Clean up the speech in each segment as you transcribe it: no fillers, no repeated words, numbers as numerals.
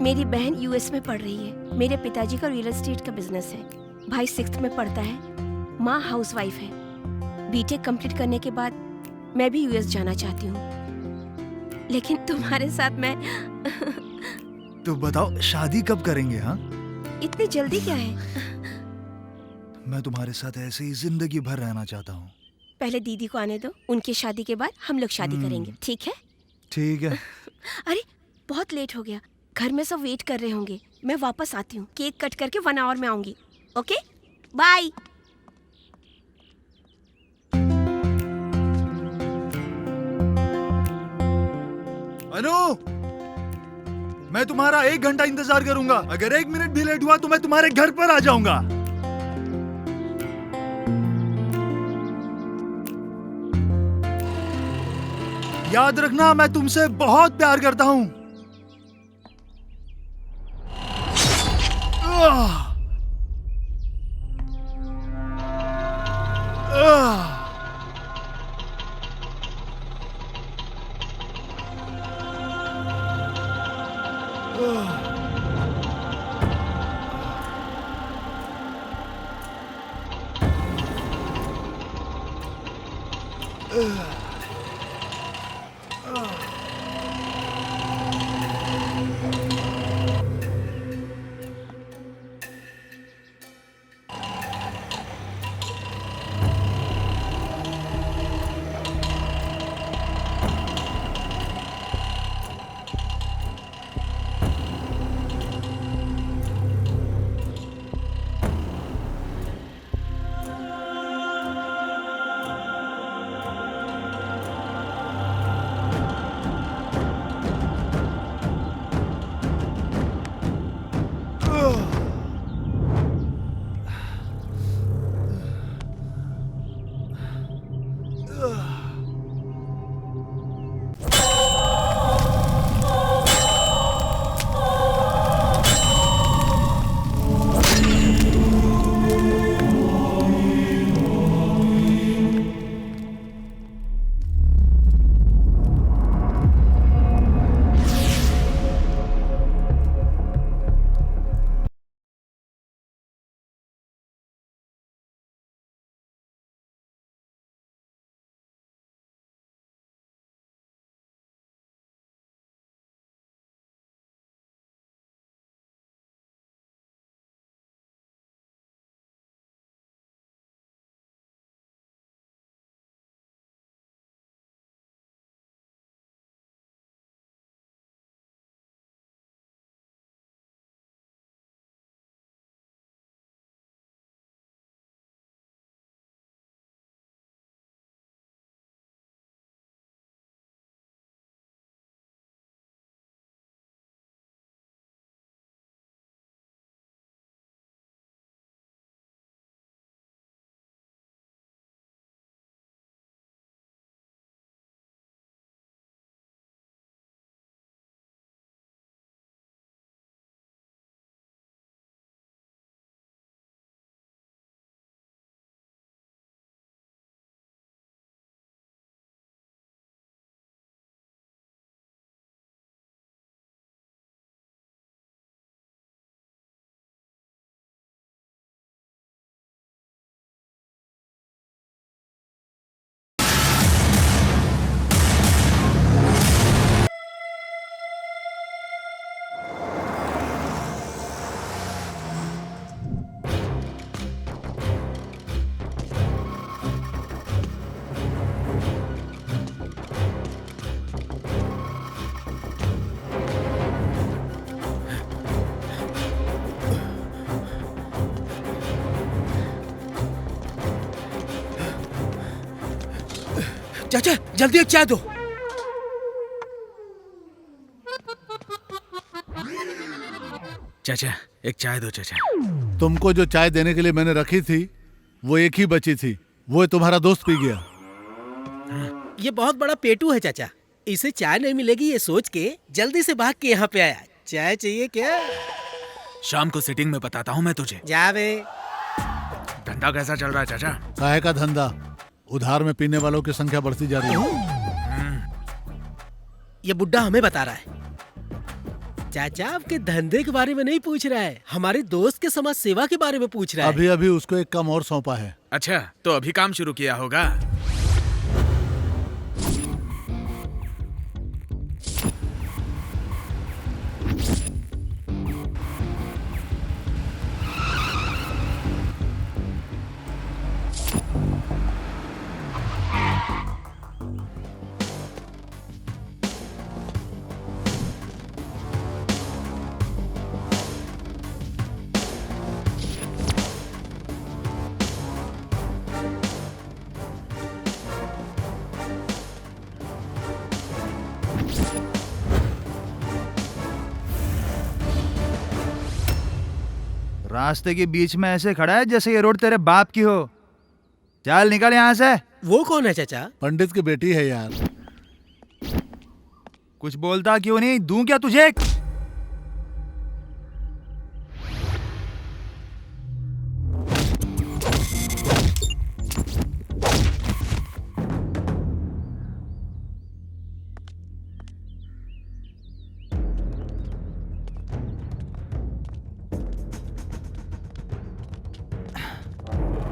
मेरी बहन यूएस में पढ़ रही है। मेरे पिताजी का रियल एस्टेट का बिजनेस है। भाई 6th में पढ़ता है। माँ हाउसवाइफ है। बीटेक कंप्लीट करने के बाद मैं भी यूएस जाना चाहती हूँ, लेकिन तुम्हारे साथ मैं तो बताओ शादी कब करेंगे? हाँ, इतनी जल्दी क्या है? मैं तुम्हारे साथ ऐसे ही जिंदगी भर रहना चाहता हूँ। पहले दीदी को आने दो, उनकी शादी के बाद हम लोग शादी करेंगे, ठीक है? ठीक है। अरे बहुत लेट हो गया, घर में सब वेट कर रहे होंगे। मैं वापस आती हूँ, केक कट करके 1 आवर में आऊंगी। Okay, bye. अनु, मैं तुम्हारा 1 घंटा इंतजार करूंगा। अगर 1 मिनट भी लेट हुआ तो मैं तुम्हारे घर पर आ जाऊंगा। याद रखना, मैं तुमसे बहुत प्यार करता हूं। चाचा जल्दी एक चाय दो। चाचा एक चाय दो चाचा। तुमको जो चाय देने के लिए मैंने रखी थी वो एक ही बची थी, वो तुम्हारा दोस्त पी गया। ये बहुत बड़ा पेटू है चाचा, इसे चाय नहीं मिलेगी ये सोच के जल्दी से भाग के यहाँ पे आया। चाय चाहिए क्या? शाम को सिटिंग में बताता हूँ मैं तुझे। जा बे। धंधा कैसा चल रहा है चाचा? काहे का धंधा, उधार में पीने वालों की संख्या बढ़ती जा रही है। ये बुड्ढा हमें बता रहा है। चाचा आपके धंधे के बारे में नहीं पूछ रहा है, हमारे दोस्त के समाज सेवा के बारे में पूछ रहा है। अभी अभी उसको एक काम और सौंपा है। अच्छा, तो अभी काम शुरू किया होगा। रास्ते के बीच में ऐसे खड़ा है जैसे ये रोड तेरे बाप की हो। चल निकल यहाँ से। वो कौन है चाचा? पंडित की बेटी है यार। कुछ बोलता क्यों नहीं? दूं क्या तुझे?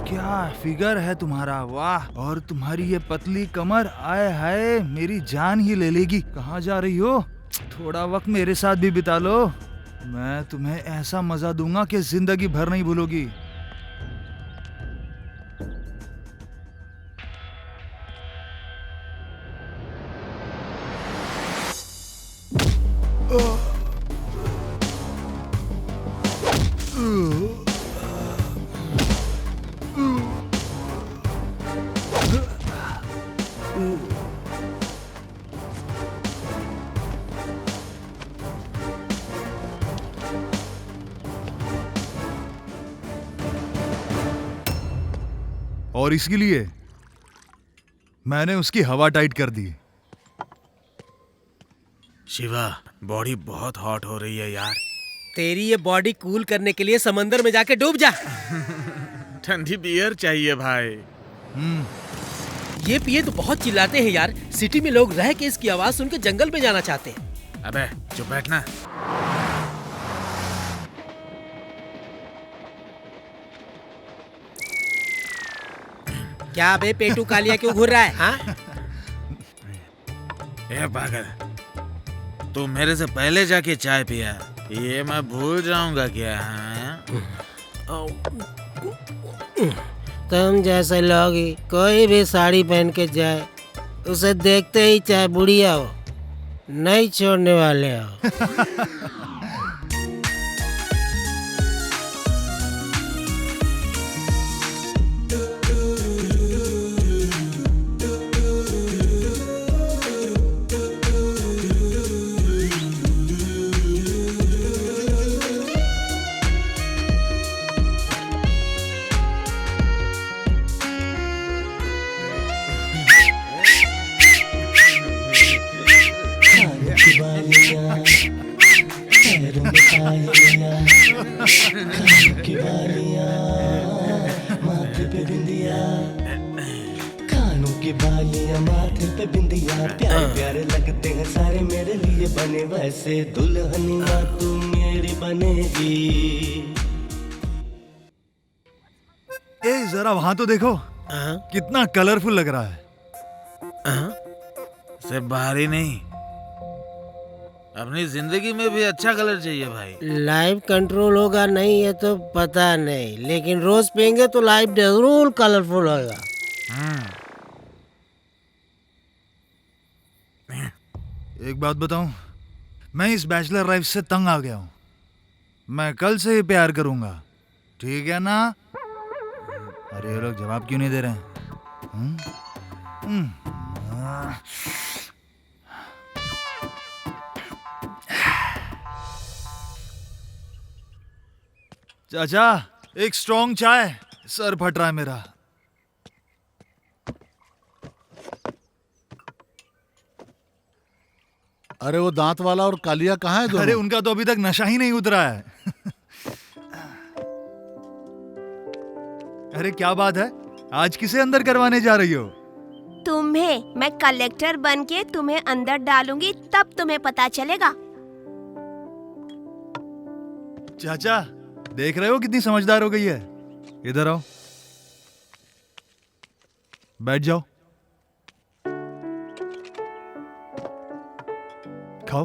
क्या फिगर है तुम्हारा, वाह। और तुम्हारी ये पतली कमर, आए हाय मेरी जान ही ले लेगी। कहाँ जा रही हो? थोड़ा वक्त मेरे साथ भी बिता लो। मैं तुम्हें ऐसा मजा दूंगा कि जिंदगी भर नहीं भूलोगी। और इसके लिए मैंने उसकी हवा टाइट कर दी। शिवा, बॉडी बहुत हॉट हो रही है यार। तेरी ये बॉडी कूल करने के लिए समंदर में जाके डूब जा। ठंडी बियर चाहिए भाई। ये पिए तो बहुत चिल्लाते हैं यार। सिटी में लोग रह के इसकी आवाज सुन के जंगल में जाना चाहते हैं। अबे चुप बैठना। क्या बे पेटू कालिया क्यों घूर रहा है? हाँ? ए पागल, तू मेरे से पहले जाके चाय पिया, ये मैं भूल जाऊंगा क्या? हाँ? तुम जैसे लोग ही कोई भी साड़ी पहन के जाए, उसे देखते ही चाहे बुढ़िया हो नहीं छोड़ने वाले हो। कानों की बालियां माथे पे बिंदिया, प्यारे प्यारे लगते हैं सारे मेरे लिए बने, वैसे दुल्हनिया तू मेरी बनेगी। ए जरा वहां तो देखो, कितना कलरफुल लग रहा है। सिर्फ बाहर ही नहीं, अपनी जिंदगी में भी अच्छा कलर चाहिए भाई। लाइफ कंट्रोल होगा नहीं ये तो पता नहीं, लेकिन रोज पियेंगे तो लाइफ जरूर कलरफुल होगा। एक बात बताऊं, मैं इस बैचलर लाइफ से तंग आ गया हूं। मैं कल से ही प्यार करूंगा, ठीक है ना? अरे ये लोग जवाब क्यों नहीं दे रहे हैं? चाचा एक स्ट्रॉन्ग चाय, सर फट रहा है मेरा। अरे वो दांत वाला और कालिया कहाँ है दोनों? अरे उनका तो अभी तक नशा ही नहीं उतरा है। अरे क्या बात है, आज किसे अंदर करवाने जा रही हो? तुम्हें मैं कलेक्टर बन के तुम्हें अंदर डालूंगी, तब तुम्हें पता चलेगा। चाचा, देख रहे हो कितनी समझदार हो गई है। इधर आओ, बैठ जाओ, खाओ।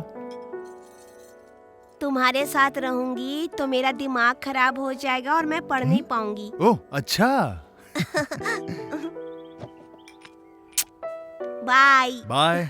तुम्हारे साथ रहूंगी तो मेरा दिमाग खराब हो जाएगा और मैं पढ़ नहीं पाऊंगी। ओह अच्छा। बाय। बाय।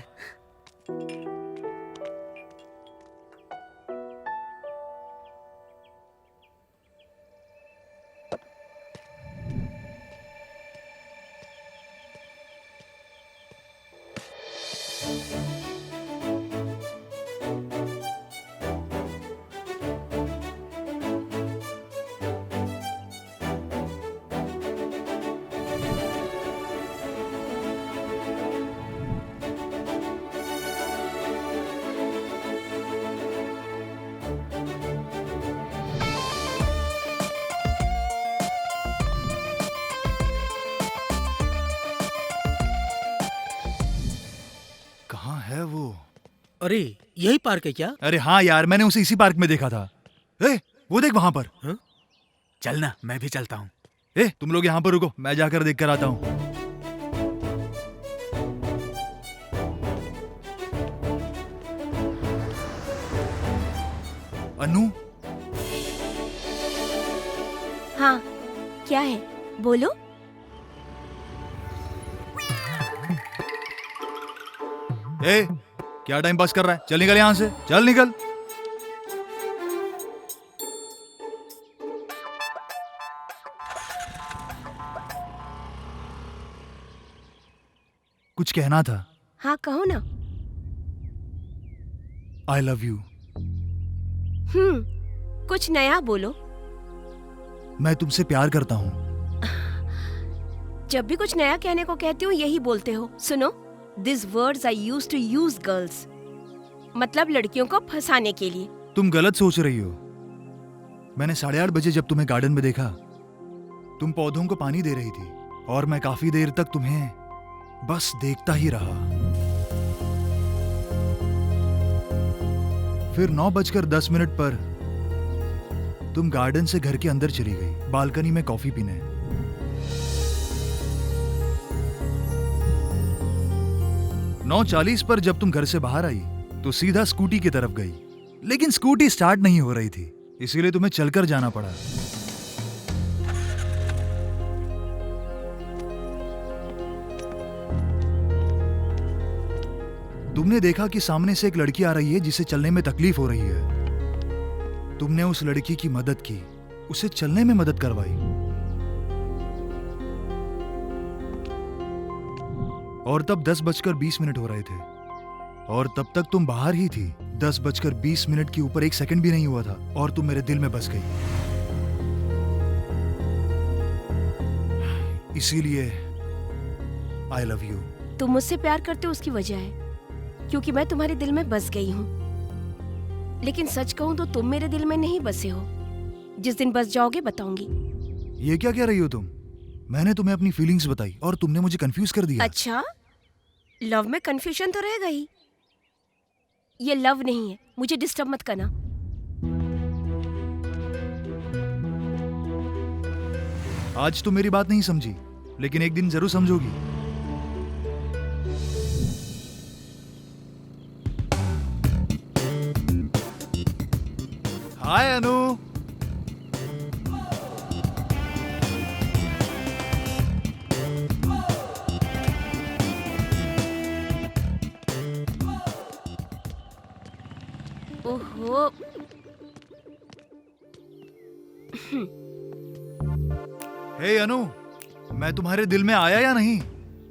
कहाँ है वो? अरे यही पार्क है क्या? अरे हाँ यार, मैंने उसे इसी पार्क में देखा था। वो देख वहां पर। हाँ? चल ना, मैं भी चलता हूँ। तुम लोग यहाँ पर रुको, मैं जाकर देख कर आता हूँ। अनु, हाँ, क्या है? बोलो। क्या टाइम पास कर रहा है? चल निकल यहाँ से, चल निकल। कुछ कहना था। हाँ कहो ना। I love you. कुछ नया बोलो। मैं तुमसे प्यार करता हूँ। जब भी कुछ नया कहने को कहती हूँ यही बोलते हो। सुनो, this words I used to use girls, मतलब लड़कियों को फंसाने के लिए। तुम गलत सोच रही हो। मैंने 8:30 बजे जब तुम्हें गार्डन में देखा, तुम पौधों को पानी दे रही थी और मैं काफी देर तक तुम्हें बस देखता ही रहा। फिर 9:10 पर तुम गार्डन से घर के अंदर चली गई, बालकनी में कॉफी पीने। 9:40 पर जब तुम घर से बाहर आई तो सीधा स्कूटी की तरफ गई, लेकिन स्कूटी स्टार्ट नहीं हो रही थी, इसीलिए तुम्हें चलकर जाना पड़ा। तुमने देखा कि सामने से एक लड़की आ रही है जिसे चलने में तकलीफ हो रही है। तुमने उस लड़की की मदद की, उसे चलने में मदद करवाई। और तब 10:20 हो रहे थे और तब तक तुम बाहर ही थी। 10:20 के ऊपर 1 सेकंड भी नहीं हुआ था और तुम मेरे दिल में बस गई। इसीलिए आई लव यू। तुम मुझसे प्यार करते हो उसकी वजह है क्योंकि मैं तुम्हारे दिल में बस गई हूँ। लेकिन सच कहूँ तो तुम मेरे दिल में नहीं बसे हो। जिस दिन बस जाओगे बताऊंगी। ये क्या कह रही हो तुम? मैंने तुम्हें अपनी फीलिंग्स बताई और तुमने मुझे कंफ्यूज कर दिया। अच्छा, लव में कंफ्यूजन तो रहेगा ही। ये लव नहीं है, मुझे डिस्टर्ब मत करना। आज तुम मेरी बात नहीं समझी, लेकिन एक दिन जरूर समझोगी। हाय अनु। ओहो, हे अनु, मैं तुम्हारे दिल में आया या नहीं?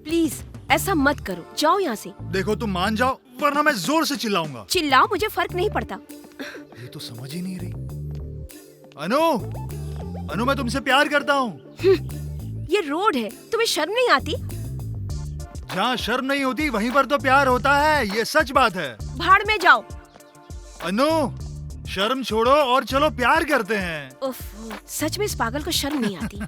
प्लीज ऐसा मत करो, जाओ यहाँ से। देखो तुम मान जाओ वरना मैं जोर से चिल्लाऊंगा। चिल्लाओ, मुझे फर्क नहीं पड़ता। ये तो समझ ही नहीं रही। अनु, अनु मैं तुमसे प्यार करता हूँ। ये रोड है, तुम्हें शर्म नहीं आती? जहाँ शर्म नहीं होती वहीं पर तो प्यार होता है, ये सच बात है। भाड़ में जाओ। अनु, शर्म छोड़ो और चलो प्यार करते हैं। उफ, सच में इस पागल को शर्म नहीं आती।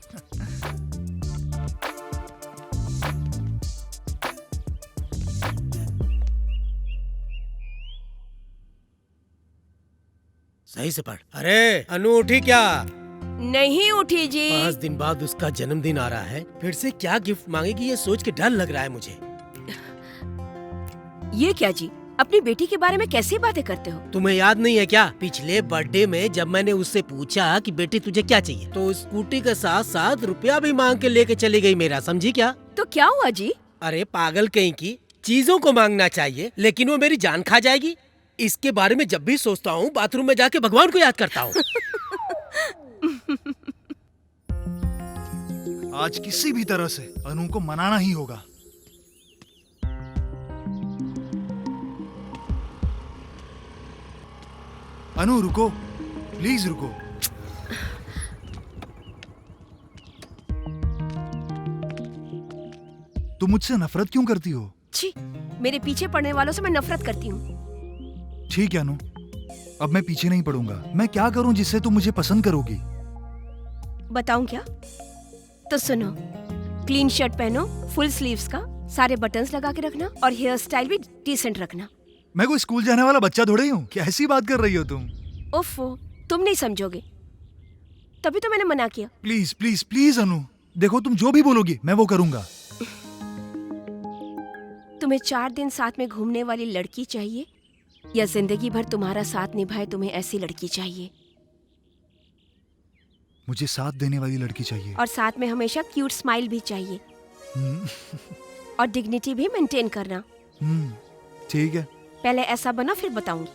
सही से पढ़। अरे अनु उठी क्या? नहीं उठी जी। 5 दिन बाद उसका जन्मदिन आ रहा है, फिर से क्या गिफ्ट मांगेगी ये सोच के डर लग रहा है मुझे। ये क्या जी, अपनी बेटी के बारे में कैसी बातें करते हो? तुम्हें याद नहीं है क्या, पिछले बर्थडे में जब मैंने उससे पूछा कि बेटी तुझे क्या चाहिए, तो स्कूटी के साथ साथ रुपया भी मांग के लेके चली गई मेरा, समझी क्या? तो क्या हुआ जी? अरे पागल कहीं की, चीजों को मांगना चाहिए लेकिन वो मेरी जान खा जाएगी। इसके बारे में जब भी सोचता हूँ बाथरूम में जाके भगवान को याद करता हूँ। आज किसी भी तरह से अनु को मनाना ही होगा। अनु रुको, प्लीज रुको। तुम मुझसे नफरत क्यों करती हो? छी, मेरे पीछे पड़ने वालों से मैं नफरत करती हूँ। ठीक है अनु, अब मैं पीछे नहीं पड़ूंगा। मैं क्या करूं जिससे तुम मुझे पसंद करोगी? बताऊं क्या? तो सुनो, क्लीन शर्ट पहनो, फुल स्लीव्स का, सारे बटन्स लगा के रखना और हेयर स्टाइल भी डिसेंट रखना। मैं कोई स्कूल जाने वाला बच्चा थोड़ा ही हूँ, कैसी बात कर रही हो तुम? ओफो, तुम नहीं समझोगे, तभी तो मैंने मना किया। प्लीज प्लीज प्लीज अनु, देखो तुम जो भी बोलोगी मैं वो करूंगा। तुम्हें 4 दिन साथ में घूमने वाली लड़की चाहिए या जिंदगी भर तुम्हारा साथ निभाए तुम्हें ऐसी लड़की चाहिए? मुझे साथ देने वाली लड़की चाहिए। और साथ में हमेशा क्यूट स्माइल भी चाहिए हम्म, और डिग्निटी भी मेंटेन करना। ठीक है। पहले ऐसा बना फिर बताऊंगी।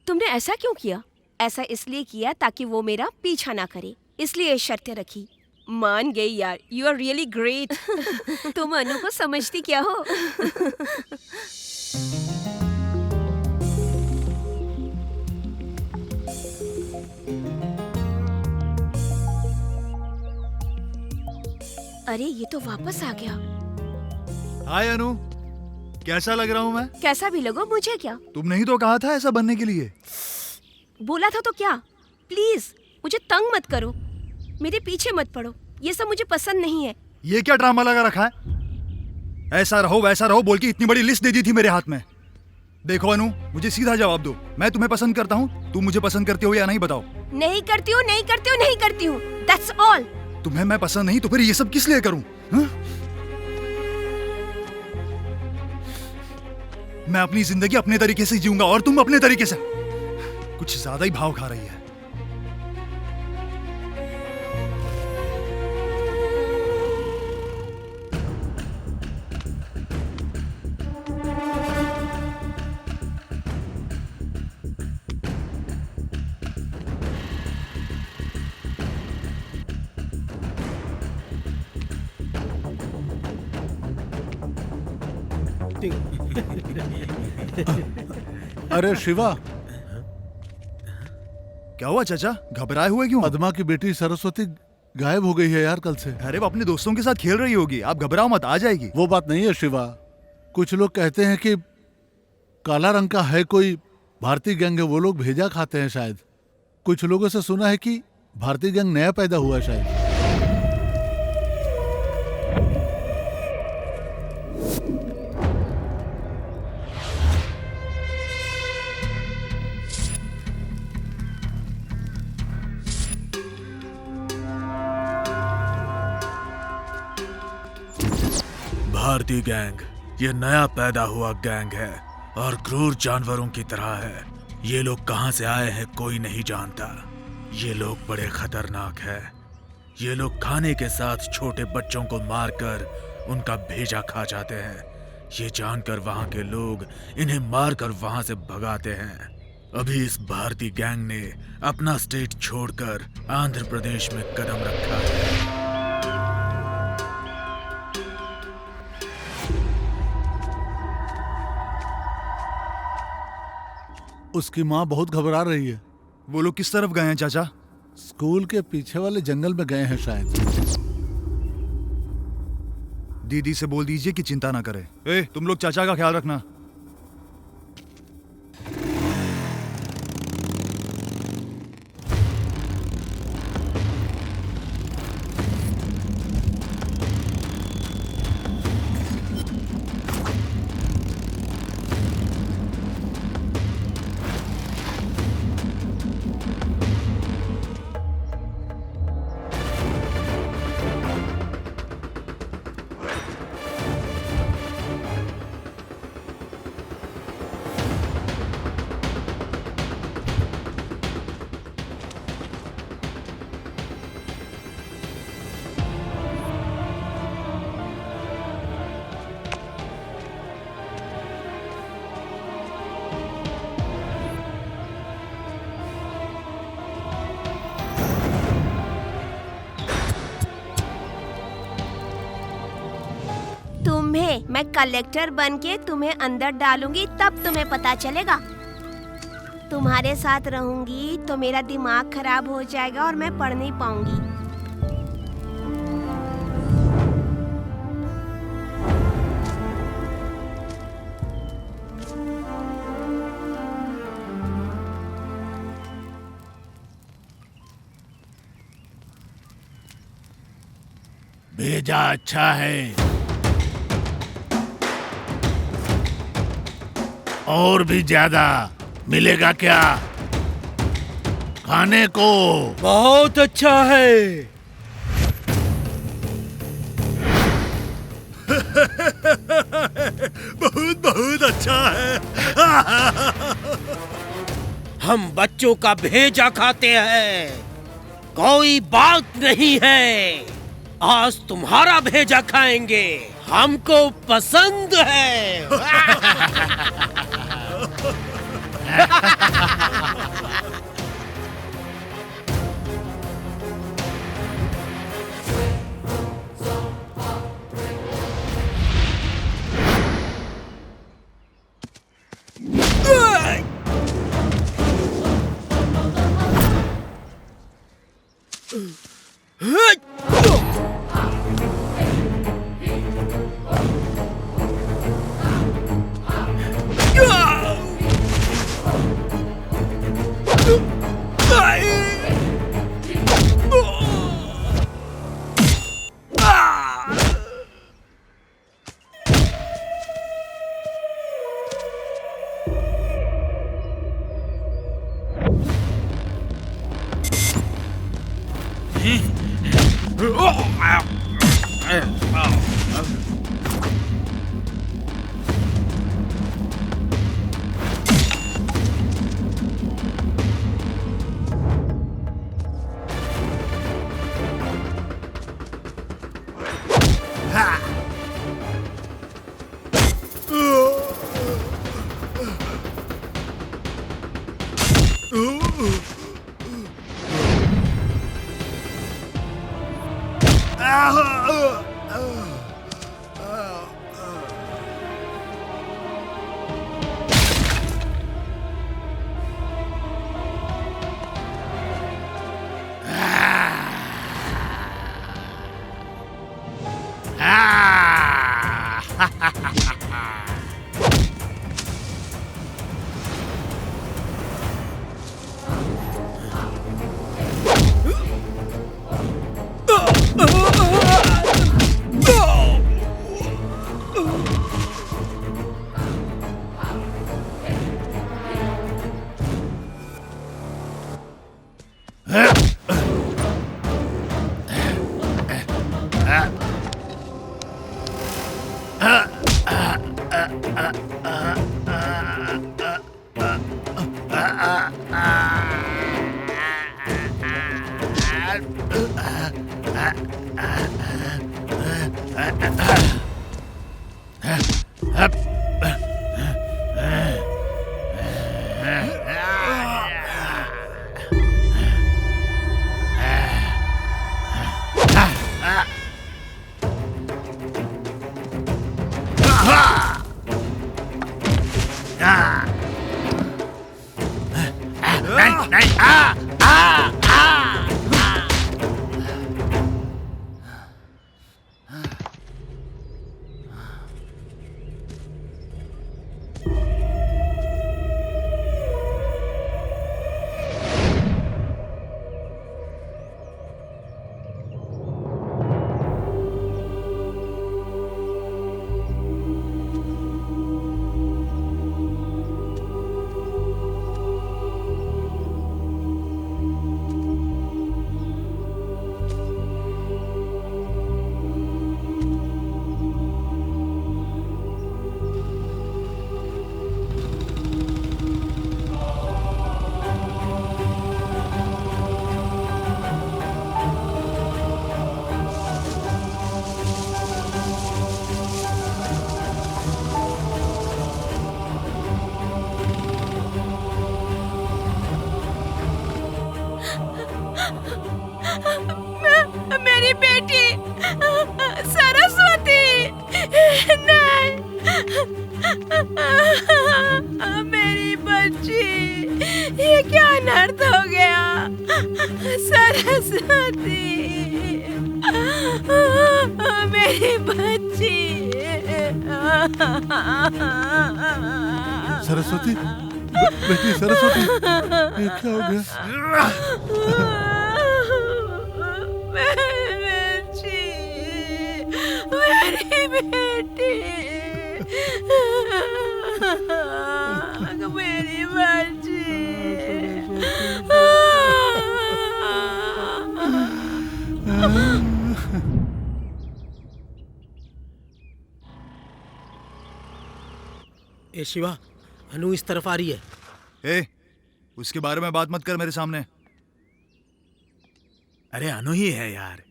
तुमने ऐसा क्यों किया? ऐसा इसलिए किया ताकि वो मेरा पीछा ना करे, इसलिए शर्तें रखी। मान गई यार, यू आर रियली ग्रेट। तुम अनु को समझती क्या हो? अरे ये तो वापस आ गया। हाय अनु, कैसा लग रहा हूँ मैं? कैसा भी लगो मुझे क्या? तुमने ही तो कहा था ऐसा बनने के लिए। बोला था तो क्या? प्लीज मुझे तंग मत करो, मेरे पीछे मत पड़ो, ये सब मुझे पसंद नहीं है। ये क्या ड्रामा लगा रखा है? ऐसा रहो वैसा रहो बोल के इतनी बड़ी लिस्ट दे दी थी मेरे हाथ में। देखो अनु, मुझे सीधा जवाब दो, मैं तुम्हें पसंद करता हूँ, तुम मुझे पसंद करते हो या नहीं बताओ? नहीं करती हूँ, नहीं करती हूँ, नहीं करती हूँ, दैट्स ऑल। तुम्हें मैं पसंद नहीं तो फिर ये सब किस लिए करूं? हाँ? मैं अपनी जिंदगी अपने तरीके से जीऊंगा और तुम अपने तरीके से। कुछ ज्यादा ही भाव खा रही है। अरे शिवा, क्या हुआ चाचा, घबराए हुए क्यों? पद्मा की बेटी सरस्वती गायब हो गई है यार कल से। अरे वो अपने दोस्तों के साथ खेल रही होगी, आप घबराओ मत, आ जाएगी। वो बात नहीं है शिवा, कुछ लोग कहते हैं कि काला रंग का है कोई भारतीय गैंग है, वो लोग भेजा खाते हैं शायद। कुछ लोगों से सुना है कि भारतीय गैंग नया पैदा हुआ है शायद। भारतीय गैंग ये नया पैदा हुआ गैंग है और क्रूर जानवरों की तरह है। ये लोग कहां से आए हैं कोई नहीं जानता। ये लोग बड़े खतरनाक हैं। ये लोग खाने के साथ छोटे बच्चों को मारकर उनका भेजा खा जाते हैं। ये जानकर वहां के लोग इन्हें मारकर वहां से भगाते हैं। अभी इस भारतीय गैंग ने अपना स्टेट छोड़कर आंध्र प्रदेश में कदम रखा है। उसकी माँ बहुत घबरा रही है। वो लोग किस तरफ गए हैं चाचा? स्कूल के पीछे वाले जंगल में गए हैं शायद। दीदी से बोल दीजिए कि चिंता ना करे। तुम लोग चाचा का ख्याल रखना। तुम्हें मैं कलेक्टर बन के तुम्हें अंदर डालूंगी, तब तुम्हें पता चलेगा। तुम्हारे साथ रहूंगी तो मेरा दिमाग खराब हो जाएगा और मैं पढ़ नहीं पाऊंगी। भेजा अच्छा है, और भी ज्यादा मिलेगा क्या खाने को? बहुत अच्छा है। बहुत बहुत अच्छा है। हम बच्चों का भेजा खाते हैं, कोई बात नहीं है। आज तुम्हारा भेजा खाएंगे, हमको पसंद है। सरस्वती, मेरी बच्ची। सरस्वती, बेटी सरस्वती, ये क्या हो गया? मेरी बेटी, मेरी बच्ची। ए शिवा, अनु इस तरफ आ रही है। ए, उसके बारे में बात मत कर मेरे सामने। अरे अनु ही है यार।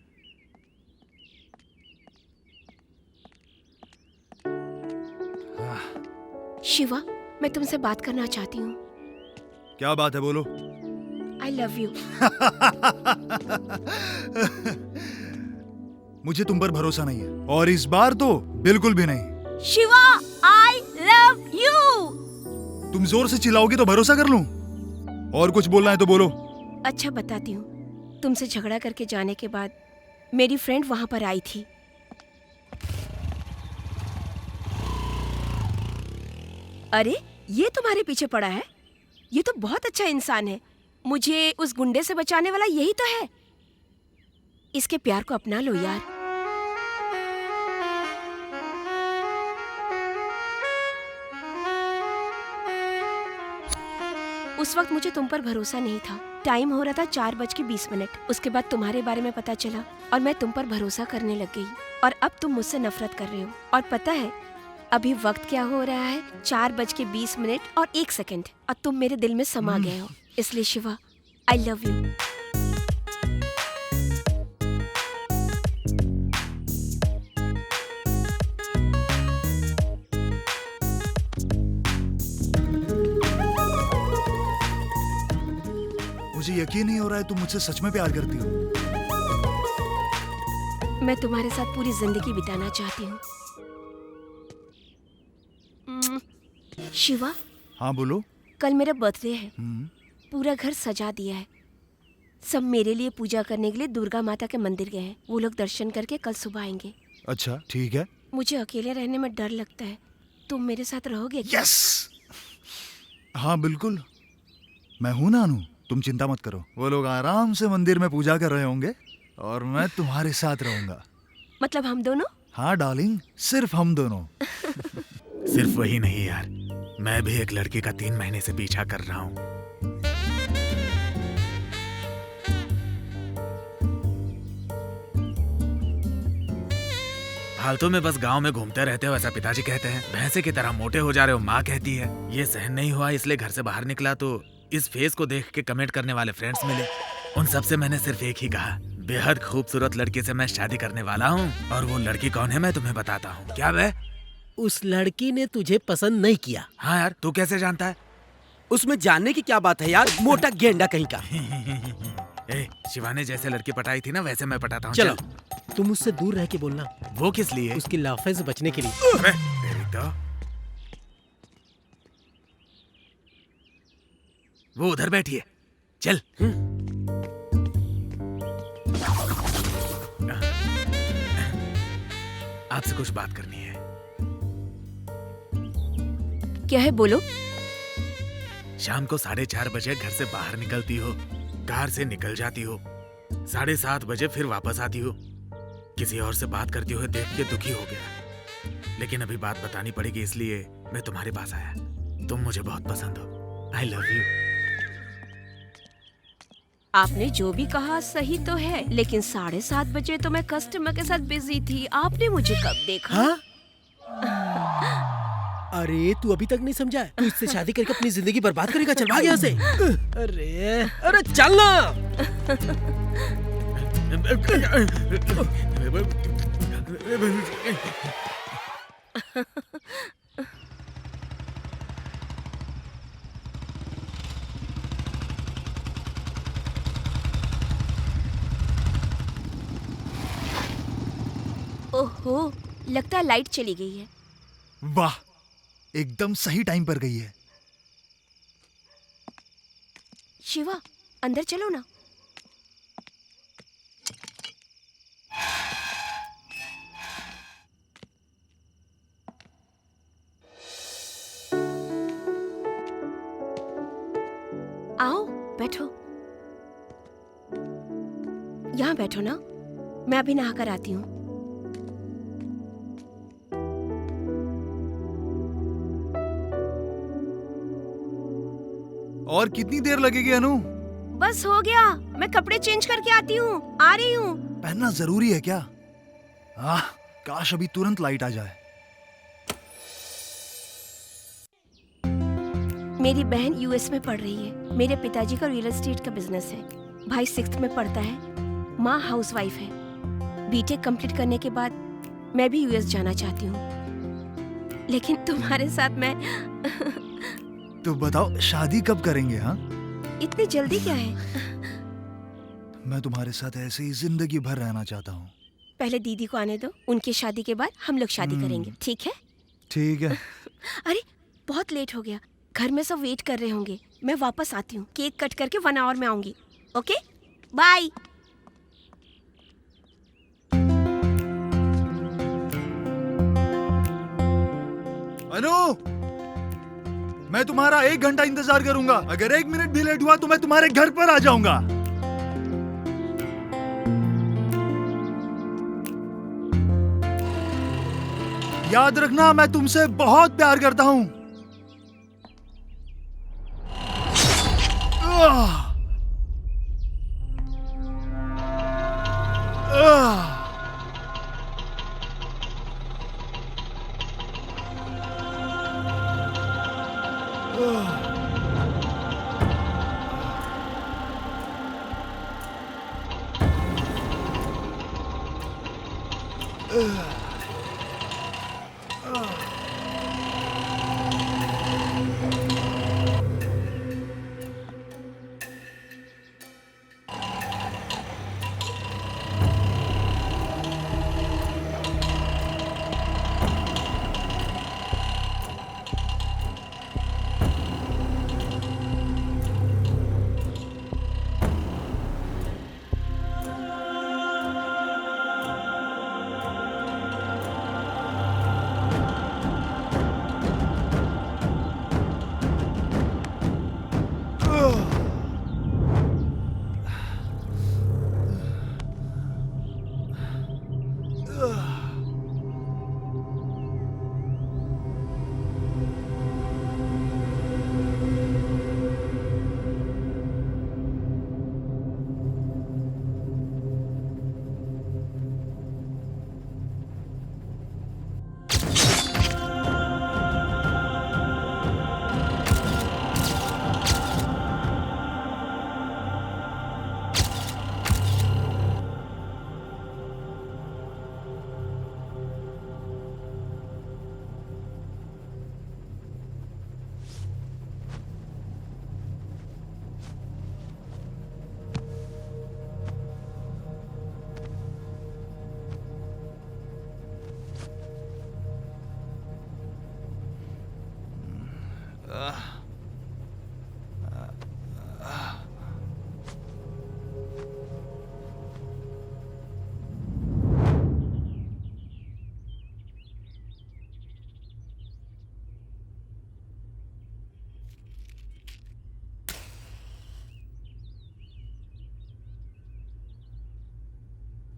शिवा, मैं तुमसे बात करना चाहती हूँ। क्या बात है, बोलो। I love you. मुझे तुम पर भरोसा नहीं है, और इस बार तो बिल्कुल भी नहीं। Shiva, I love you. तुम जोर से चिल्लाओगी तो भरोसा कर लूं? और कुछ बोलना है तो बोलो। अच्छा, बताती हूँ। तुमसे झगड़ा करके जाने के बाद मेरी फ्रेंड वहां पर आई थी। अरे, ये तुम्हारे पीछे पड़ा है? ये तो बहुत अच्छा इंसान है। मुझे उस गुंडे से बचाने वाला यही तो है। इसके प्यार को अपना लो यार। उस वक्त मुझे तुम पर भरोसा नहीं था। टाइम हो रहा था 4:20। उसके बाद तुम्हारे बारे में पता चला और मैं तुम पर भरोसा करने लग गई। और अब तुम मुझसे नफरत कर रहे हो। और पता है अभी वक्त क्या हो रहा है? 4:20 और 1 सेकंड। और तुम मेरे दिल में समा गए हो। इसलिए शिवा, आई लव यू। मुझे यकीन नहीं हो रहा है तुम मुझसे सच में प्यार करती हो। मैं तुम्हारे साथ पूरी जिंदगी बिताना चाहती हूँ। शिवा, हाँ बोलो। कल मेरा बर्थडे है। हम्म, पूरा घर सजा दिया है। सब मेरे लिए पूजा करने के लिए दुर्गा माता के मंदिर गए हैं। वो लोग दर्शन करके कल सुबह आएंगे। अच्छा ठीक है। मुझे अकेले रहने में डर लगता है। तुम मेरे साथ रहोगे? यस, हाँ बिल्कुल, मैं हूं ना अनु, तुम चिंता मत करो। वो लोग आराम से मंदिर में पूजा कर रहे होंगे और मैं तुम्हारे साथ रहूंगा। मतलब हम दोनों? हाँ डार्लिंग, सिर्फ हम दोनों। सिर्फ वही नहीं यार, मैं भी एक लड़की का 3 महीने से पीछा कर रहा हूँ। फालतू में बस गांव में घूमते रहते हो ऐसा पिताजी कहते हैं। भैंसे की तरह मोटे हो जा रहे हो माँ कहती है। ये सहन नहीं हुआ इसलिए घर से बाहर निकला तो इस फेस को देख के कमेंट करने वाले फ्रेंड्स मिले। उन सब से मैंने सिर्फ एक ही कहा, बेहद खूबसूरत लड़की से मैं शादी करने वाला हूँ। और वो लड़की कौन है मैं तुम्हें बताता हूँ। क्या बे? उस लड़की ने तुझे पसंद नहीं किया? हाँ यार, तू कैसे जानता है? उसमें जानने की क्या बात है यार, मोटा गेंडा कहीं का। ए, शिवा ने जैसे लड़की पटाई थी ना वैसे मैं पटाता हूँ। चलो तुम उससे दूर रह के बोलना। वो किस लिए? उसकी लाफे से बचने के लिए। तेरी तो वो उधर बैठी है, चल। आपसे कुछ बात करनी है। क्या है, बोलो। शाम को 4:30 बजे घर से बाहर निकलती हो, कार से निकल जाती हो, 7:30 बजे फिर वापस आती हो। किसी और से बात करते हुए देख के दुखी हो गया, लेकिन अभी बात बतानी पड़ेगी इसलिए मैं तुम्हारे पास आया। तुम मुझे बहुत पसंद हो। I love you. आपने जो भी कहा सही तो है, लेकिन 7:30 बजे तो मैं कस्टमर के साथ बिजी थी। आपने मुझे कब देखा? हाँ? अरे तू अभी तक नहीं समझा है? तू इससे शादी करके अपनी जिंदगी बर्बाद करेगा। चल भाग यहाँ से। अरे चल ना। ओहो, लगता है लाइट चली गई है। वाह, एकदम सही टाइम पर गई है। शिवा, अंदर चलो ना। बैठो। यहाँ बैठो ना, मैं अभी नहा कर आती हूँ। और कितनी देर लगेगी अनु? बस हो गया, मैं कपड़े चेंज करके आती हूँ, आ रही हूँ। पहनना जरूरी है क्या? काश अभी तुरंत लाइट आ जाए। मेरी बहन यूएस में पढ़ रही है। मेरे पिताजी का रियल एस्टेट का बिजनेस है। भाई 6th में पढ़ता है। माँ हाउसवाइफ है। बीटेक कंप्लीट करने के बाद मैं भी यूएस जाना चाहती हूँ, लेकिन तुम्हारे साथ मैं तो बताओ शादी कब करेंगे? हाँ, इतनी जल्दी क्या है? मैं तुम्हारे साथ ऐसे ही जिंदगी भर रहना चाहता हूँ। पहले दीदी को आने दो, उनकी शादी के बाद हम लोग शादी करेंगे, ठीक है? ठीक है। अरे बहुत लेट हो गया, घर में सब वेट कर रहे होंगे। मैं वापस आती हूँ, केक कट करके 1 आवर में आऊंगी। Okay, bye. अनु, मैं तुम्हारा 1 घंटा इंतजार करूंगा। अगर 1 मिनट भी लेट हुआ तो मैं तुम्हारे घर पर आ जाऊंगा। याद रखना, मैं तुमसे बहुत प्यार करता हूं।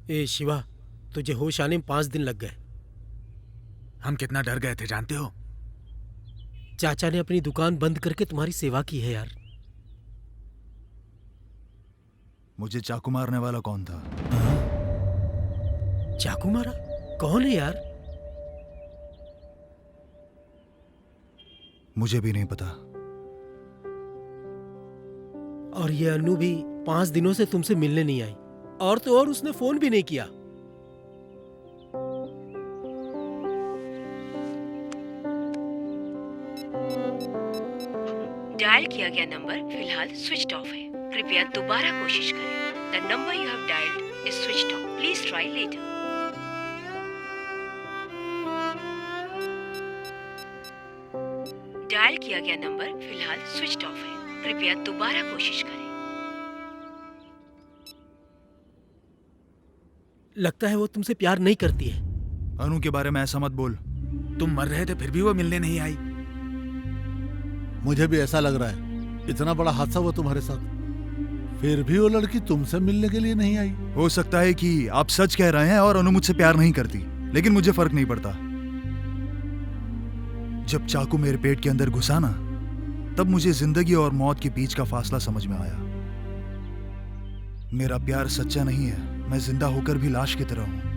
ए शिवा, तुझे होश आने में 5 दिन लग गए। हम कितना डर गए थे जानते हो? चाचा ने अपनी दुकान बंद करके तुम्हारी सेवा की है यार। मुझे चाकू मारने वाला कौन था? चाकू मारा? कौन है यार? मुझे भी नहीं पता। और ये अनु भी 5 दिनों से तुमसे मिलने नहीं आई, और तो और उसने फोन भी नहीं किया। डायल किया गया नंबर फिलहाल स्विच ऑफ है। कृपया दोबारा कोशिश करें। The number you have dialled is switched off. Please try later. Dial किया गया नंबर फिलहाल स्विच ऑफ है। कृपया दोबारा कोशिश करें। लगता है वो तुमसे प्यार नहीं करती है। अनु के बारे में ऐसा मत बोल। तुम मर रहे थे फिर भी वो मिलने नहीं आई। मुझे भी ऐसा लग रहा है। इतना बड़ा हादसा हुआ तुम्हारे साथ, फिर भी वो लड़की तुमसे मिलने के लिए नहीं आई। हो सकता है कि आप सच कह रहे हैं और अनु मुझसे प्यार नहीं करती, लेकिन मुझे फर्क नहीं पड़ता। जब चाकू मेरे पेट के अंदर घुसा ना, तब मुझे जिंदगी और मौत के बीच का फासला समझ में आया। मेरा प्यार सच्चा नहीं है, मैं जिंदा होकर भी लाश की तरह हूं।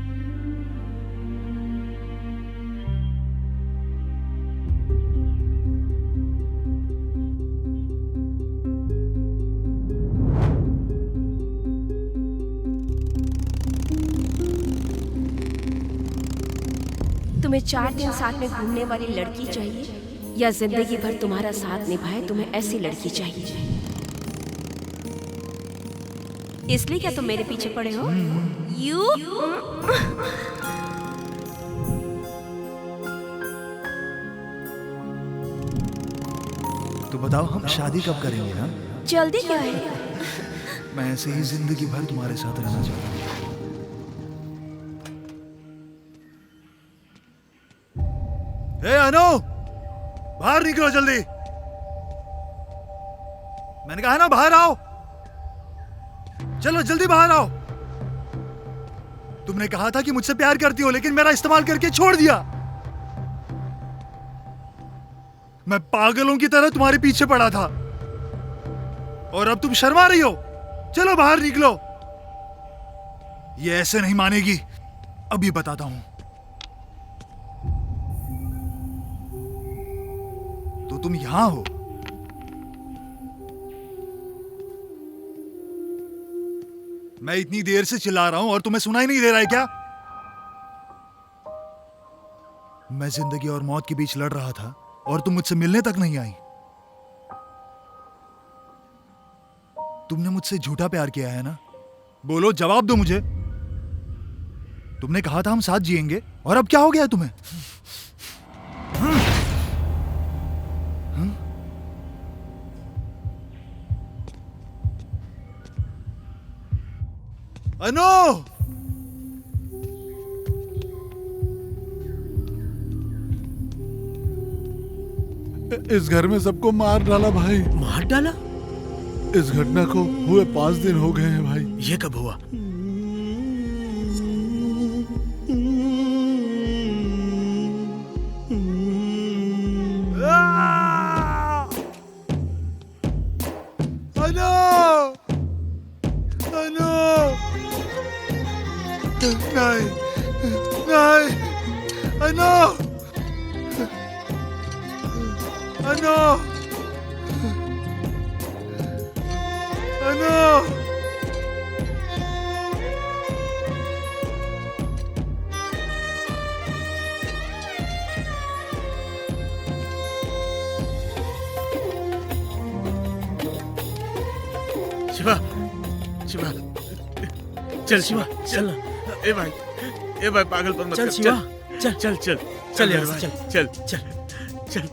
तुम्हें 4 दिन साथ में घूमने वाली लड़की चाहिए या जिंदगी भर तुम्हारा साथ निभाए तुम्हें ऐसी लड़की चाहिए? इसलिए क्या तुम मेरे पीछे पड़े हो? यू तो बताओ, हम शादी कब करेंगे? हाँ, जल्दी क्या है? मैं ऐसे ही जिंदगी भर तुम्हारे साथ रहना चाहता हूँ। हे अनु, बाहर निकलो जल्दी। मैंने कहा ना बाहर आओ, चलो जल्दी बाहर आओ। तुमने कहा था कि मुझसे प्यार करती हो, लेकिन मेरा इस्तेमाल करके छोड़ दिया। मैं पागलों की तरह तुम्हारे पीछे पड़ा था और अब तुम शर्मा रही हो। चलो बाहर निकलो। ये ऐसे नहीं मानेगी, अभी बताता हूं। तो तुम यहां हो? मैं इतनी देर से चिल्ला रहा हूं और तुम्हें सुनाई नहीं दे रहा है क्या? मैं जिंदगी और मौत के बीच लड़ रहा था और तुम मुझसे मिलने तक नहीं आई। तुमने मुझसे झूठा प्यार किया है ना? बोलो, जवाब दो मुझे। तुमने कहा था हम साथ जिएंगे, और अब क्या हो गया तुम्हें? अनु! इस घर में सबको मार डाला भाई। मार डाला? इस घटना को हुए 5 दिन हो गए हैं भाई। ये कब हुआ? अनु! अनु! नहीं, नहीं, अनु! अनु! अनु! शिवा, शिवा, चल शिवा, चल। ए भाई पागलपन मत चल कर। शिवा, चल चल चल चल मेरे यहाँ से, भाई, चल चल चल। चल।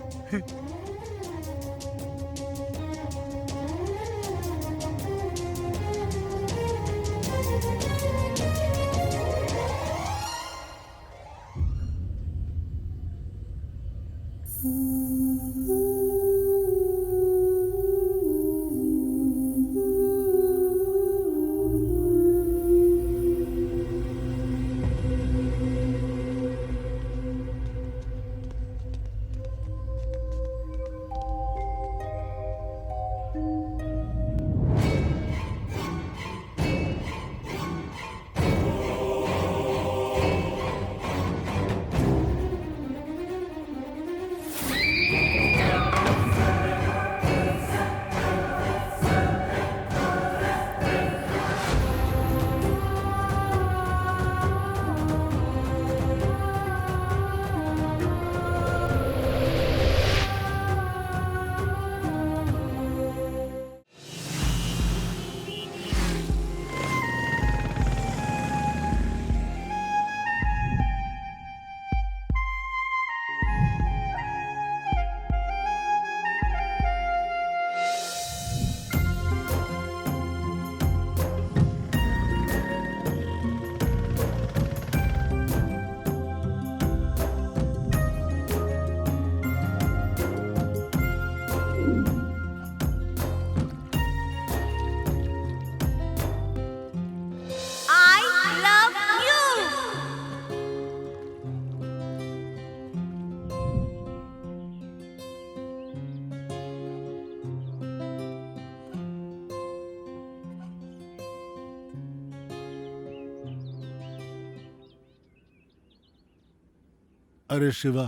अरे शिवा,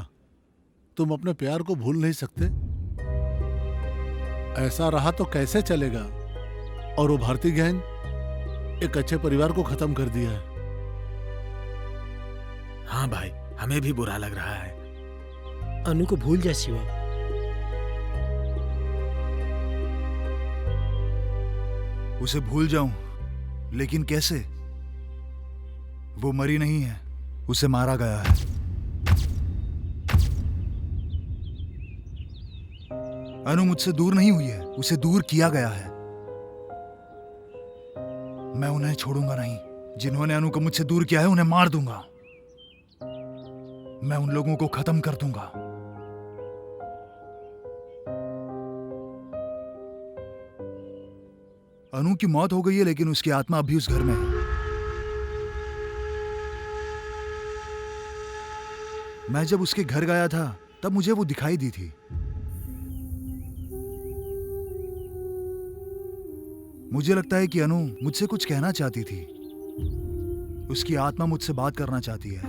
तुम अपने प्यार को भूल नहीं सकते? ऐसा रहा तो कैसे चलेगा? और वो भारती गैंग एक अच्छे परिवार को खत्म कर दिया है। हाँ भाई, हमें भी बुरा लग रहा है। अनु को भूल जा शिवा। उसे भूल जाऊं, लेकिन कैसे? वो मरी नहीं है, उसे मारा गया है। अनु मुझसे दूर नहीं हुई है, उसे दूर किया गया है। मैं उन्हें छोड़ूंगा नहीं। जिन्होंने अनु को मुझसे दूर किया है उन्हें मार दूंगा। मैं उन लोगों को खत्म कर दूंगा। अनु की मौत हो गई है, लेकिन उसकी आत्मा अभी उस घर में है। मैं जब उसके घर गया था तब मुझे वो दिखाई दी थी। मुझे लगता है कि अनु मुझसे कुछ कहना चाहती थी। उसकी आत्मा मुझसे बात करना चाहती है।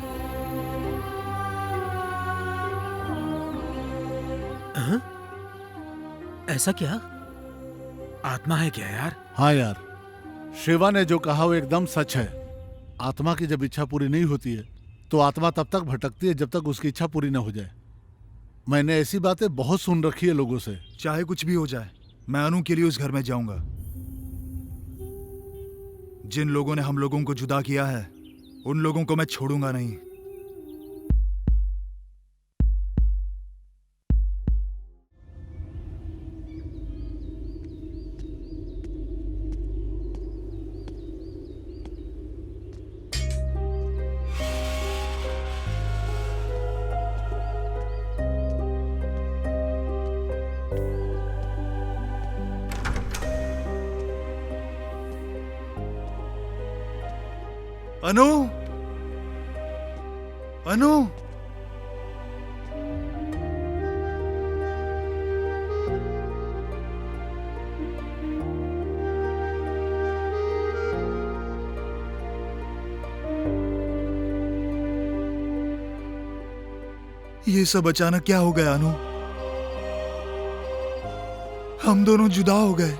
हाँ? ऐसा क्या? आत्मा है क्या यार? हाँ यार, शिवा ने जो कहा वो एकदम सच है। आत्मा की जब इच्छा पूरी नहीं होती है तो आत्मा तब तक भटकती है जब तक उसकी इच्छा पूरी न हो जाए। मैंने ऐसी बातें बहुत सुन रखी है लोगों से। चाहे कुछ भी हो जाए, मैं अनु के लिए उस घर में जाऊंगा। जिन लोगों ने हम लोगों को जुदा किया है उन लोगों को मैं छोड़ूंगा नहीं। अनु, अनु, ये सब अचानक क्या हो गया अनु? हम दोनों जुदा हो गए।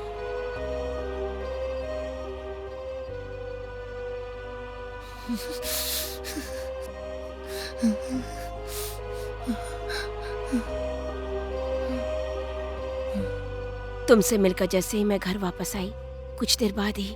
तुमसे मिलकर जैसे ही मैं घर वापस आई, कुछ देर बाद ही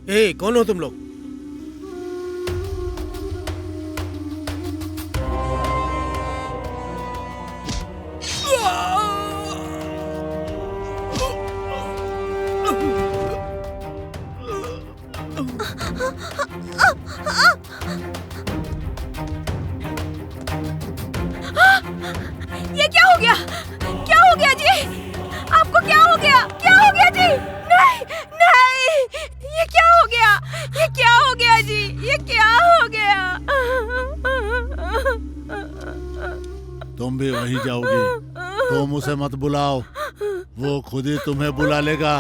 ए, कौन हो तुम लोग? ये क्या हो गया? क्या हो गया जी? आपको क्या हो गया? क्या हो गया जी? नहीं, नहीं, ये क्या हो गया? ये क्या हो गया जी? ये क्या हो गया? तुम भी वहीं जाओगी। तुम उसे मत बुलाओ, वो खुद ही तुम्हें बुला लेगा।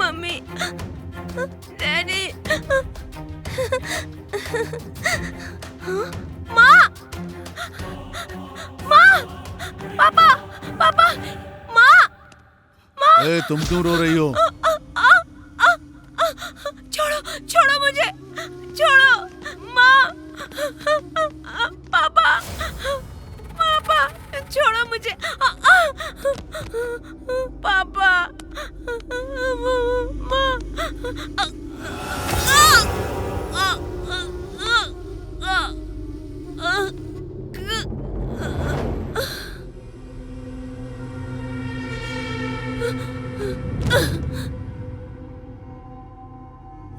मम्मी, डैडी, माँ, माँ, पापा, पापा, माँ, ए, तुम क्यों रो रही हो? छोड़ो, छोड़ो मुझे, छोड़ो, माँ, पापा, पापा, छोड़ो मुझे, पापा, माँ,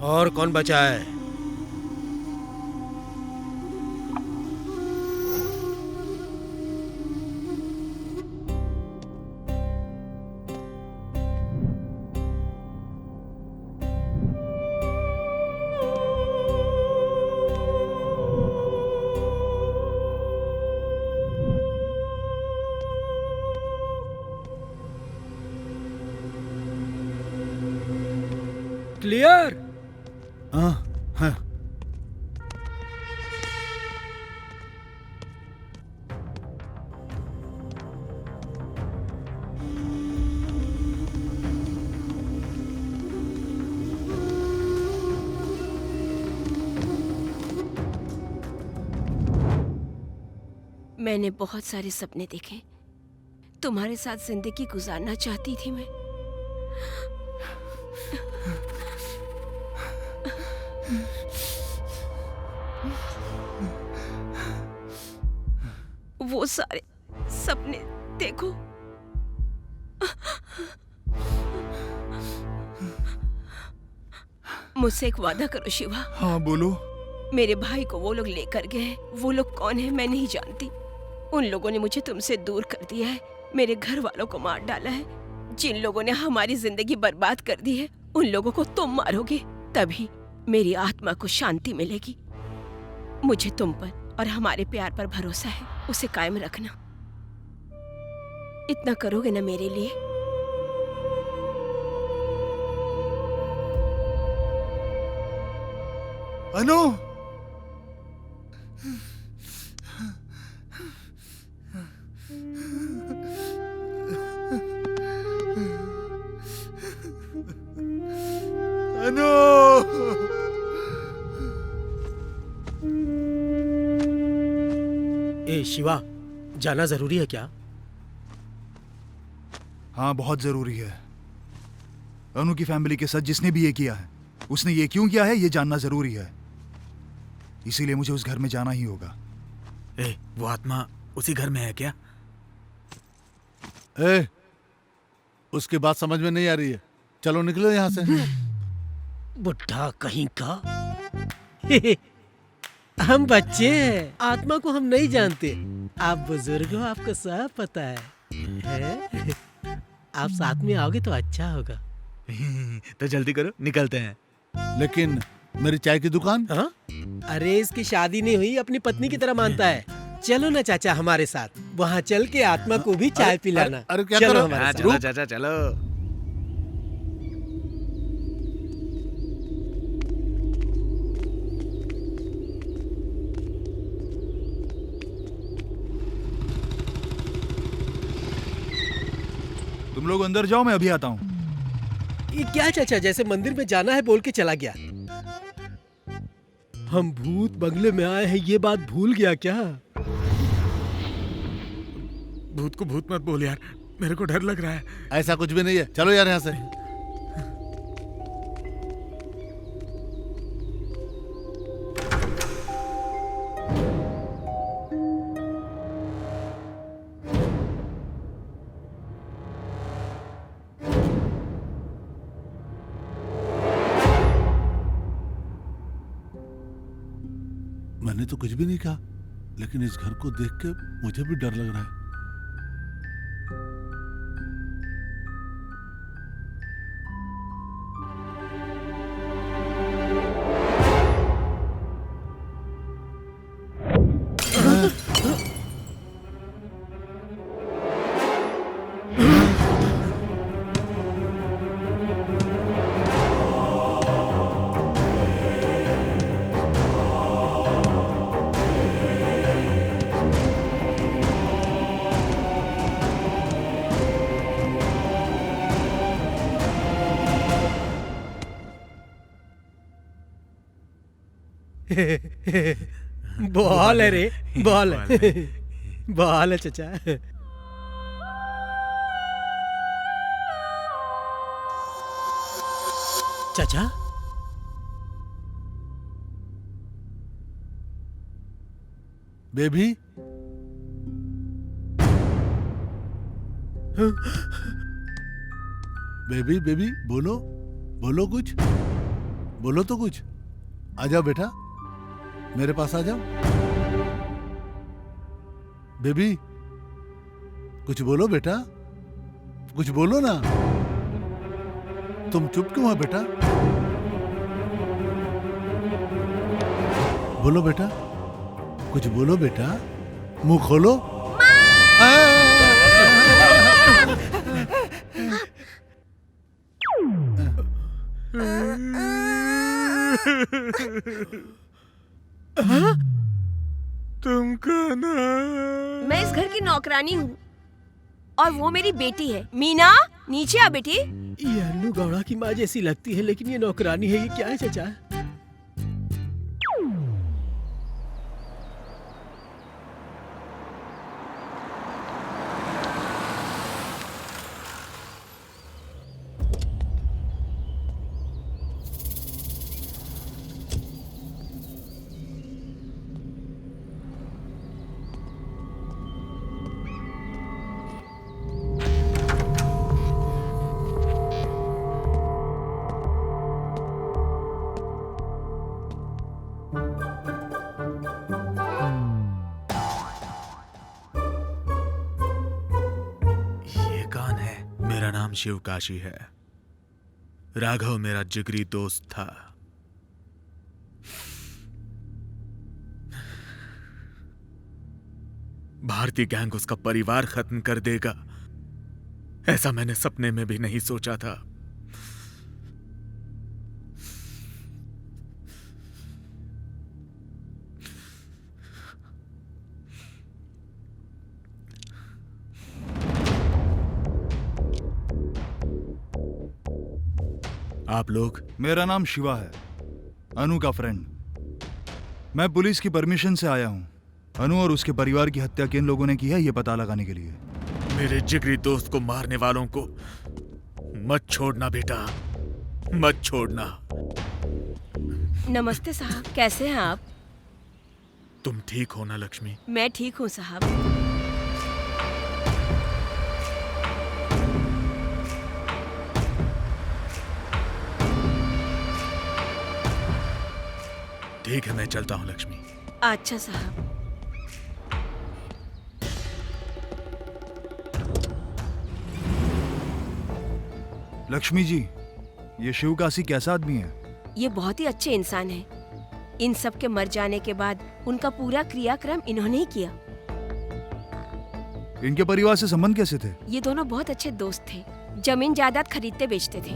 और कौन बचा है? क्लियर? हाँ, हाँ। मैंने बहुत सारे सपने देखे, तुम्हारे साथ जिंदगी गुजारना चाहती थी मैं। वो सारे सपने देखो, मुझसे एक वादा करो शिवा। हाँ बोलो। मेरे भाई को वो लोग लेकर गए, वो लोग कौन है मैं नहीं जानती। उन लोगों ने मुझे तुमसे दूर कर दिया है, मेरे घर वालों को मार डाला है। जिन लोगों ने हमारी जिंदगी बर्बाद कर दी है, उन लोगों को तुम मारोगे, तभी मेरी आत्मा को शांति मिलेगी। मुझे तुम पर और हमारे प्यार पर भरोसा है, उसे कायम रखना। इतना करोगे ना मेरे लिए? अनु, अनु, ए शिवा, जाना जरूरी है क्या? हाँ बहुत जरूरी है। अनु की फैमिली के साथ जिसने भी ये किया है, उसने ये क्यों किया है ये जानना जरूरी है। इसीलिए मुझे उस घर में जाना ही होगा। ए, वो आत्मा उसी घर में है क्या? ए, उसकी बात समझ में नहीं आ रही है। चलो निकलो यहाँ से। बुढ़ा कहीं का। हम बच्चे हैं, आत्मा को हम नहीं जानते। आप बुजुर्ग हो, आपको सब पता है? आप साथ में आओगे तो अच्छा होगा। तो जल्दी करो, निकलते हैं। लेकिन मेरी चाय की दुकान? हाँ? अरे इसकी शादी नहीं हुई, अपनी पत्नी की तरह मानता है। चलो ना चाचा हमारे साथ, वहाँ चल के आत्मा को भी चाय पिलाना। अरे क्या चलो करो? हमारे हाँ, साथ। चलो चाचा चलो। तुम लोग अंदर जाओ, मैं अभी आता हूँ। ये क्या चाचा, जैसे मंदिर में जाना है बोल के चला गया। हम भूत बंगले में आए हैं, ये बात भूल गया क्या? भूत को भूत मत बोल यार, मेरे को डर लग रहा है। ऐसा कुछ भी नहीं है। चलो यार यहाँ से। मैंने तो कुछ भी नहीं कहा, लेकिन इस घर को देख के मुझे भी डर लग रहा है। बॉल है रे, बॉल है, बॉल है चाचा। चाचा, बेबी, बेबी बेबी बोलो, बोलो कुछ, बोलो तो कुछ। आ जाओ बेटा, मेरे पास आ जाओ। बेबी कुछ बोलो बेटा, कुछ बोलो ना। तुम चुप क्यों हो बेटा? बोलो बेटा, कुछ बोलो बेटा, मुंह खोलो। तुम कौन हो? मैं इस घर की नौकरानी हूँ और वो मेरी बेटी है। मीना, नीचे आ बेटी। ये अन्नू गौड़ा की माँ जैसी लगती है, लेकिन ये नौकरानी है। ये क्या है चाचा? मेरा नाम शिव काशी है। राघव मेरा जिगरी दोस्त था। भारतीय गैंग उसका परिवार खत्म कर देगा, ऐसा मैंने सपने में भी नहीं सोचा था। आप लोग? मेरा नाम शिवा है, अनु का फ्रेंड। मैं पुलिस की परमिशन से आया हूँ। अनु और उसके परिवार की हत्या किन लोगों ने की है ये पता लगाने के लिए। मेरे जिगरी दोस्त को मारने वालों को मत छोड़ना बेटा, मत छोड़ना। नमस्ते साहब, कैसे हैं आप? तुम ठीक हो ना लक्ष्मी? मैं ठीक हूँ साहब। ठीक है, मैं चलता हूँ लक्ष्मी। अच्छा साहब। लक्ष्मी जी, ये शिव काशी कैसा आदमी है? ये बहुत ही अच्छे इंसान हैं। इन सब के मर जाने के बाद उनका पूरा क्रियाक्रम इन्होंने ही किया। इनके परिवार से संबंध कैसे थे? ये दोनों बहुत अच्छे दोस्त थे, जमीन जायदाद खरीदते बेचते थे।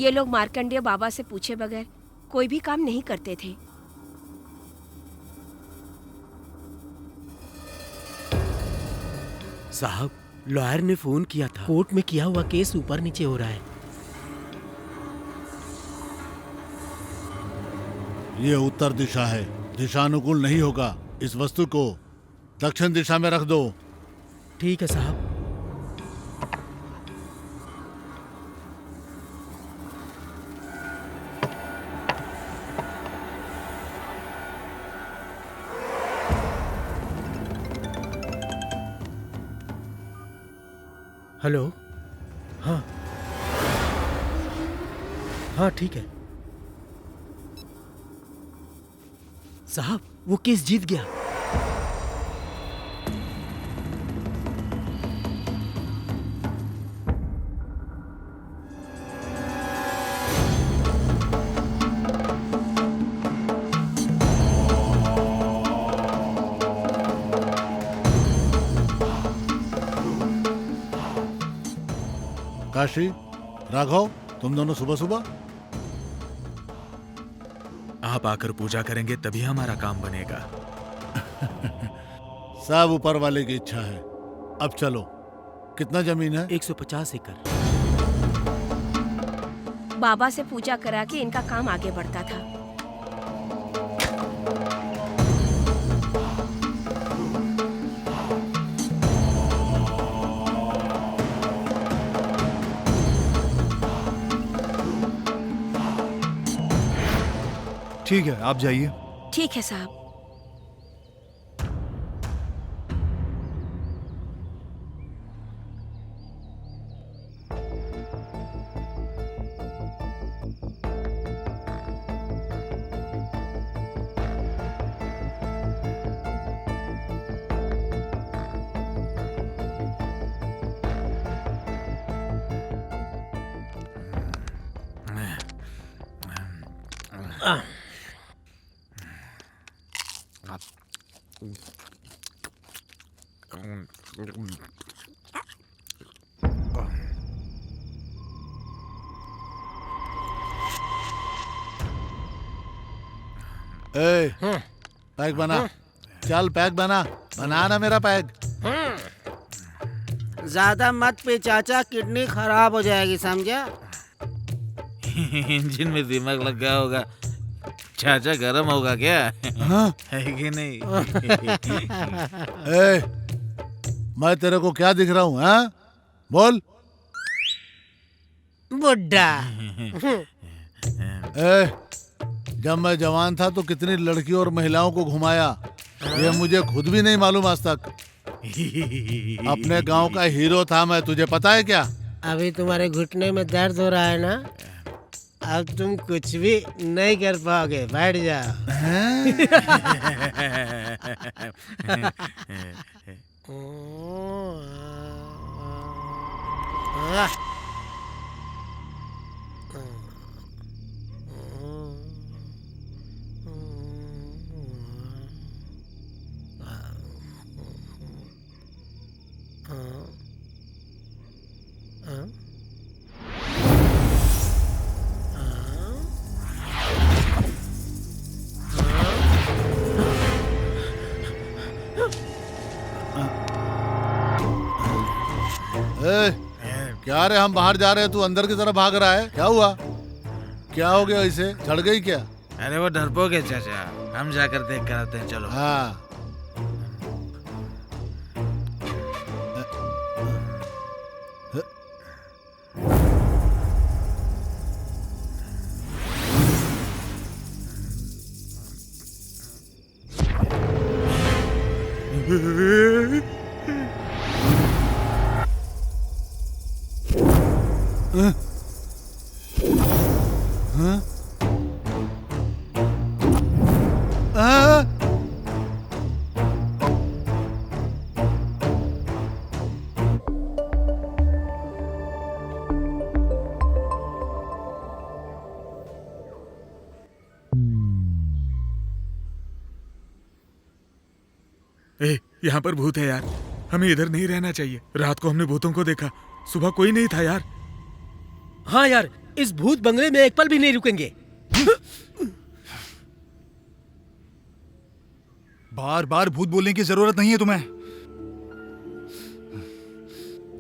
ये लोग मार्कंडेय बाबा से पूछे बगैर कोई भी काम नहीं करते थे। साहब, लॉयर ने फोन किया था। कोर्ट में किया हुआ केस ऊपर नीचे हो रहा है। ये उत्तर दिशा है, दिशानुकूल नहीं होगा। इस वस्तु को दक्षिण दिशा में रख दो। ठीक है साहब। हेलो। हाँ हाँ, ठीक है साहब, वो केस जीत गया। काशी, राघव, तुम दोनों सुबह सुबह? आप आकर पूजा करेंगे तभी हमारा काम बनेगा। सब ऊपर वाले की इच्छा है। अब चलो। कितना जमीन है? 150 एकड़। बाबा से पूजा करा के इनका काम आगे बढ़ता था। ठीक है, आप जाइए। ठीक है साहब। ए, पैक बना। चल पैक बना, बना ना मेरा पैक। ज्यादा मत पे चाचा, किडनी खराब हो जाएगी, समझा? इंजन में दिमाग लग गया होगा। चाचा गरम होगा क्या? हाँ? है कि नहीं? ए, मैं तेरे को क्या दिख रहा हूँ? हाँ, बोल। बुड्ढा। ए, जब मैं जवान था तो कितनी लड़कियों और महिलाओं को घुमाया, ये मुझे खुद भी नहीं मालूम आज तक। अपने गांव का हीरो था मैं, तुझे पता है क्या? अभी तुम्हारे घुटने में दर्द हो रहा है ना? अब तुम कुछ भी नहीं कर पाओगे, बैठ जाओ। ए, क्या रे, हम बाहर जा रहे हैं, तू अंदर की तरफ भाग रहा है, क्या हुआ? क्या हो गया, इसे चढ़ गई क्या? अरे वो डरपोक है चाचा, हम जाकर देख कर आते हैं, चलो। हाँ। ए, यहाँ पर भूत है यार, हमें इधर नहीं रहना चाहिए। रात को हमने भूतों को देखा, सुबह कोई नहीं था यार। हाँ यार, इस भूत बंगले में एक पल भी नहीं रुकेंगे। बार बार भूत बोलने की जरूरत नहीं है तुम्हें।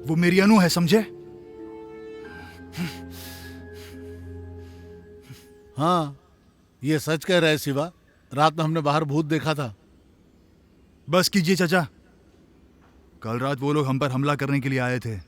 वो मेरी अनु है, समझे? हाँ, ये सच कह रहे शिवा, रात में हमने बाहर भूत देखा था। बस कीजिए चाचा, कल रात वो लोग हम पर हमला करने के लिए आए थे।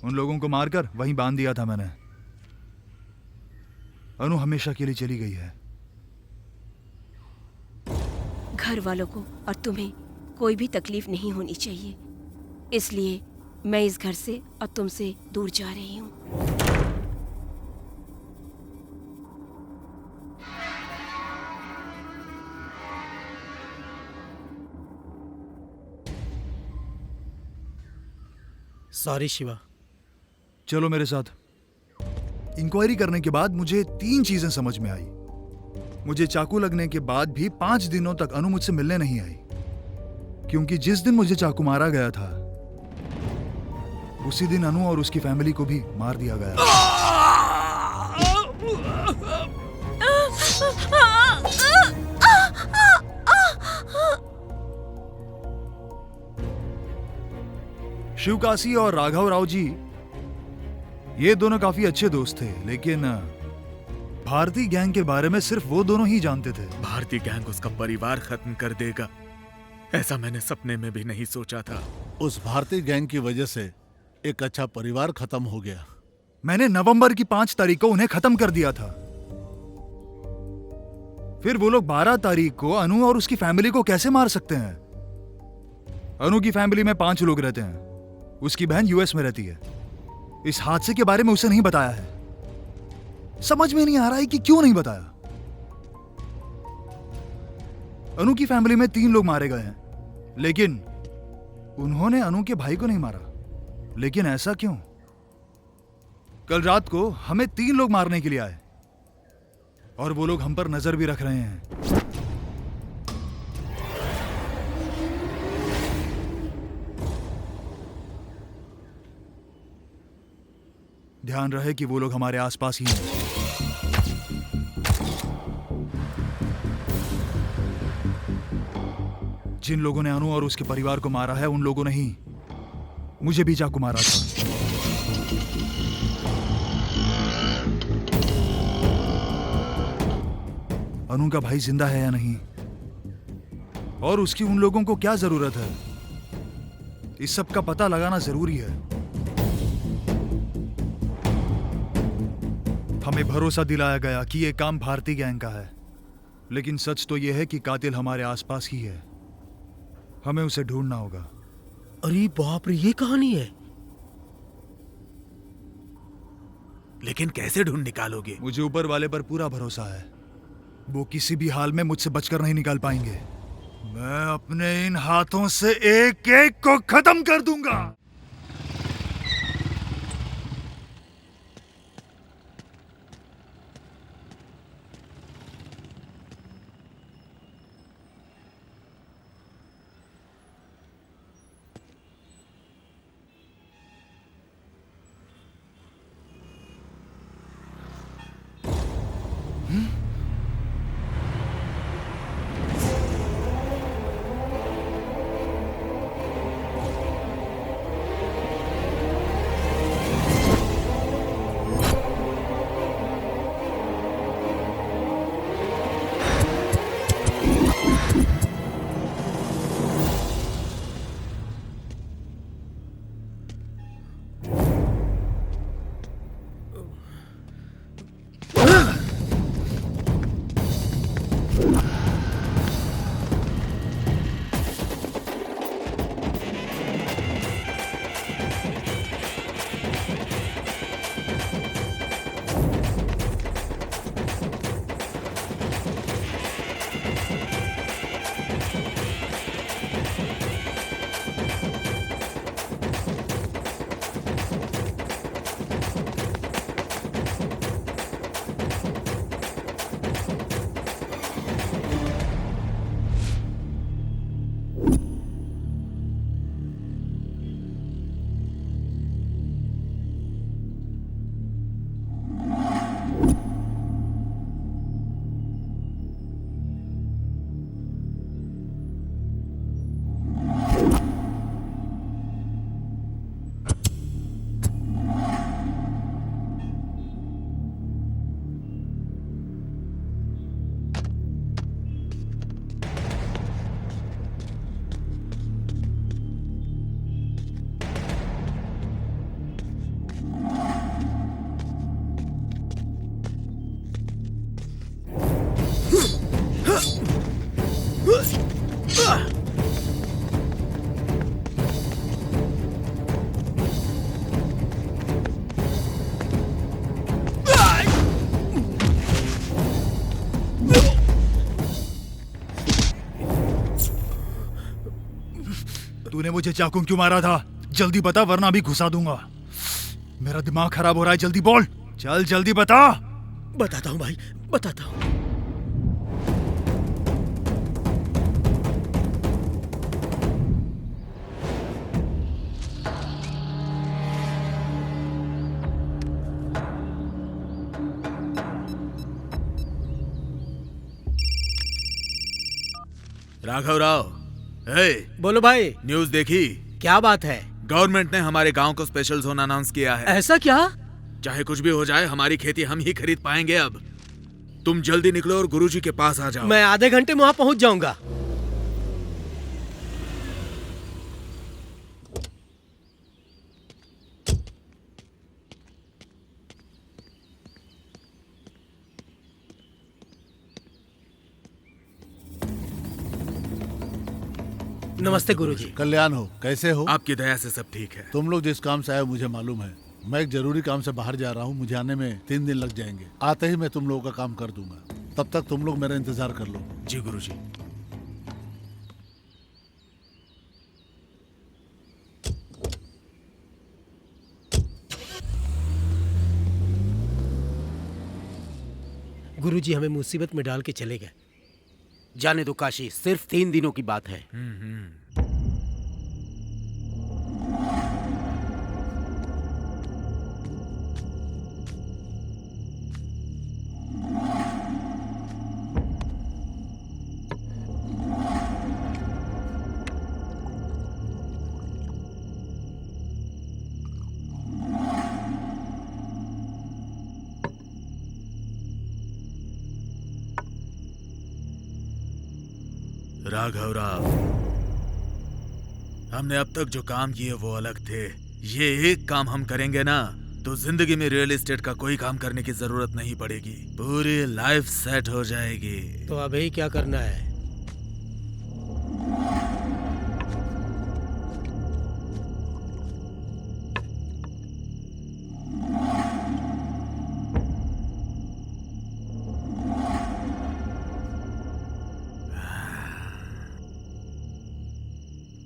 उन लोगों को मारकर वहीं बांध दिया था मैंने। अनु हमेशा के लिए चली गई है। घर वालों को और तुम्हें कोई भी तकलीफ नहीं होनी चाहिए, इसलिए मैं इस घर से और तुमसे दूर जा रही हूँ। सॉरी शिवा। चलो मेरे साथ। इंक्वायरी करने के बाद मुझे 3 चीजें समझ में आई। मुझे चाकू लगने के बाद भी 5 दिनों तक अनु मुझसे मिलने नहीं आई, क्योंकि जिस दिन मुझे चाकू मारा गया था उसी दिन अनु और उसकी फैमिली को भी मार दिया गया। शिवकाशी और राघव राव जी, ये दोनों काफी अच्छे दोस्त थे, लेकिन भारतीय गैंग के बारे में सिर्फ वो दोनों ही जानते थे। भारतीय गैंग उसका परिवार खत्म कर देगा, ऐसा मैंने सपने में भी नहीं सोचा था। उस भारतीय गैंग की वजह से एक अच्छा परिवार खत्म हो गया। मैंने नवंबर की 5 तारीख को उन्हें खत्म कर दिया था। फिर वो लोग 12 तारीख को अनु और उसकी फैमिली को कैसे मार सकते हैं? अनु की फैमिली में 5 लोग रहते हैं। उसकी बहन यूएस में रहती है। इस हादसे के बारे में उसे नहीं बताया है। समझ में नहीं आ रहा है कि क्यों नहीं बताया। अनु की फैमिली में 3 लोग मारे गए हैं, लेकिन उन्होंने अनु के भाई को नहीं मारा। लेकिन ऐसा क्यों? कल रात को हमें 3 लोग मारने के लिए आए और वो लोग हम पर नजर भी रख रहे हैं। ध्यान रहे कि वो लोग हमारे आसपास ही हैं। जिन लोगों ने अनु और उसके परिवार को मारा है, उन लोगों ने ही मुझे भी चाकू मारा था। अनु का भाई जिंदा है या नहीं, और उसकी उन लोगों को क्या जरूरत है, इस सब का पता लगाना जरूरी है। हमें भरोसा दिलाया गया कि यह काम भारतीय गैंग का है, लेकिन सच तो यह है कि कातिल हमारे आसपास ही है। हमें उसे ढूंढना होगा। अरे बाप रे, ये कहानी है। लेकिन कैसे ढूंढ निकालोगे? मुझे ऊपर वाले पर पूरा भरोसा है। वो किसी भी हाल में मुझसे बचकर नहीं निकाल पाएंगे। मैं अपने इन हाथों से एक एक को खत्म कर दूंगा। तूने मुझे चाकू क्यों मारा था? जल्दी बता वरना अभी घुसा दूंगा। मेरा दिमाग खराब हो रहा है, जल्दी बोल। चल जल्दी बता। बताता हूँ भाई, बताता हूँ। राघव राव, हे, बोलो भाई, न्यूज़ देखी? क्या बात है? गवर्नमेंट ने हमारे गांव को स्पेशल जोन अनाउंस किया है। ऐसा क्या? चाहे कुछ भी हो जाए, हमारी खेती हम ही खरीद पाएंगे अब। तुम जल्दी निकलो और गुरुजी के पास आ जाओ। मैं आधे घंटे में वहां पहुंच जाऊंगा। नमस्ते गुरुजी। कल्याण हो, कैसे हो? आपकी दया से सब ठीक है। तुम लोग जिस काम से आए हो मुझे मालूम है। मैं एक जरूरी काम से बाहर जा रहा हूँ, मुझे आने में 3 दिन लग जाएंगे। आते ही मैं तुम लोगों का काम कर दूंगा। तब तक तुम लोग मेरा इंतजार कर लो। जी गुरुजी। गुरुजी हमें मुसीबत में डाल के चले गए। जाने दो काशी, सिर्फ 3 दिनों की बात है। राघव राव, हमने अब तक जो काम किए वो अलग थे। ये एक काम हम करेंगे ना तो जिंदगी में रियल एस्टेट का कोई काम करने की जरूरत नहीं पड़ेगी। पूरी लाइफ सेट हो जाएगी। तो अभी क्या करना है?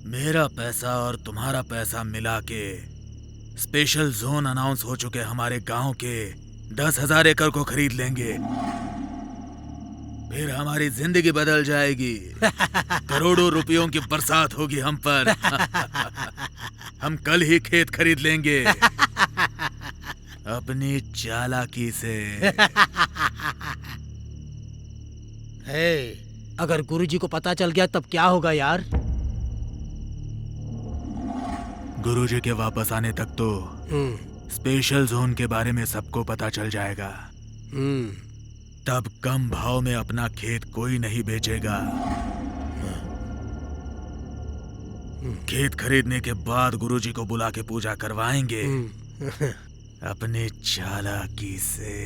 मेरा पैसा और तुम्हारा पैसा मिला के स्पेशल जोन अनाउंस हो चुके हमारे गांव के 10,000 एकड़ को खरीद लेंगे। फिर हमारी जिंदगी बदल जाएगी। करोड़ों रुपयों की बरसात होगी हम पर। हम कल ही खेत खरीद लेंगे अपनी चालाकी से। हे, अगर गुरुजी को पता चल गया तब क्या होगा यार? गुरुजी के वापस आने तक तो स्पेशल जोन के बारे में सबको पता चल जाएगा। तब कम भाव में अपना खेत कोई नहीं बेचेगा। खेत खरीदने के बाद गुरुजी को बुला के पूजा करवाएंगे अपनी चालाकी से।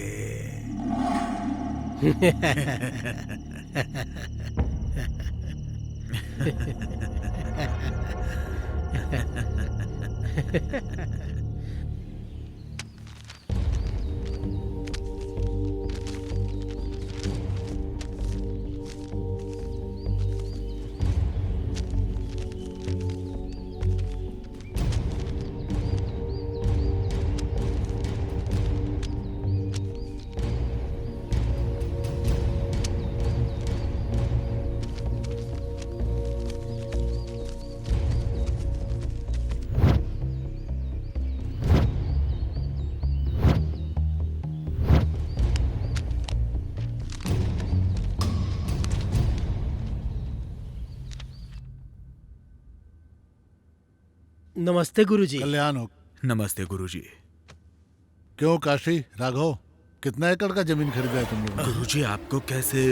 नमस्ते गुरुजी। कल्याण हो। नमस्ते गुरुजी। क्यों काशी, राघव, कितना एकड़ का जमीन खरीदा है तुम लोगों ने? गुरुजी आपको कैसे?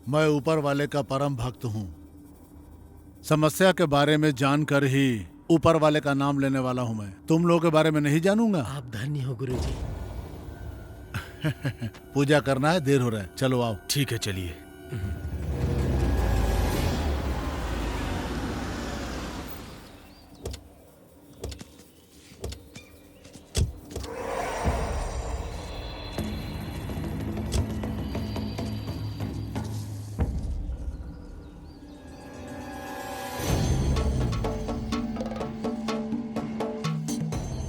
मैं ऊपर वाले का परम भक्त हूँ। समस्या के बारे में जानकर ही ऊपर वाले का नाम लेने वाला हूं मैं। तुम लोगों के बारे में नहीं जानूंगा। आप धन्य हो गुरुजी। पूजा करना है, देर हो रहा है, चलो आओ। ठीक है, चलिए।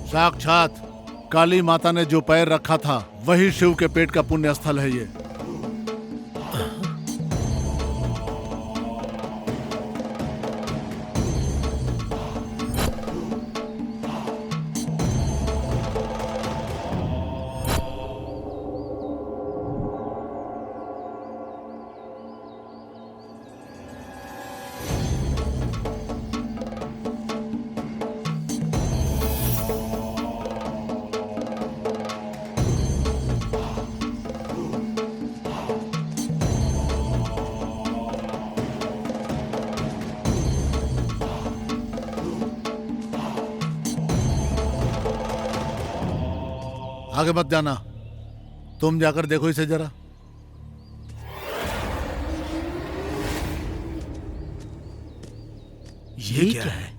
साक्षात काली माता ने जो पैर रखा था वही शिव के पेट का पुण्य स्थल है ये। आगे मत जाना, तुम जाकर देखो इसे जरा। ये क्या है?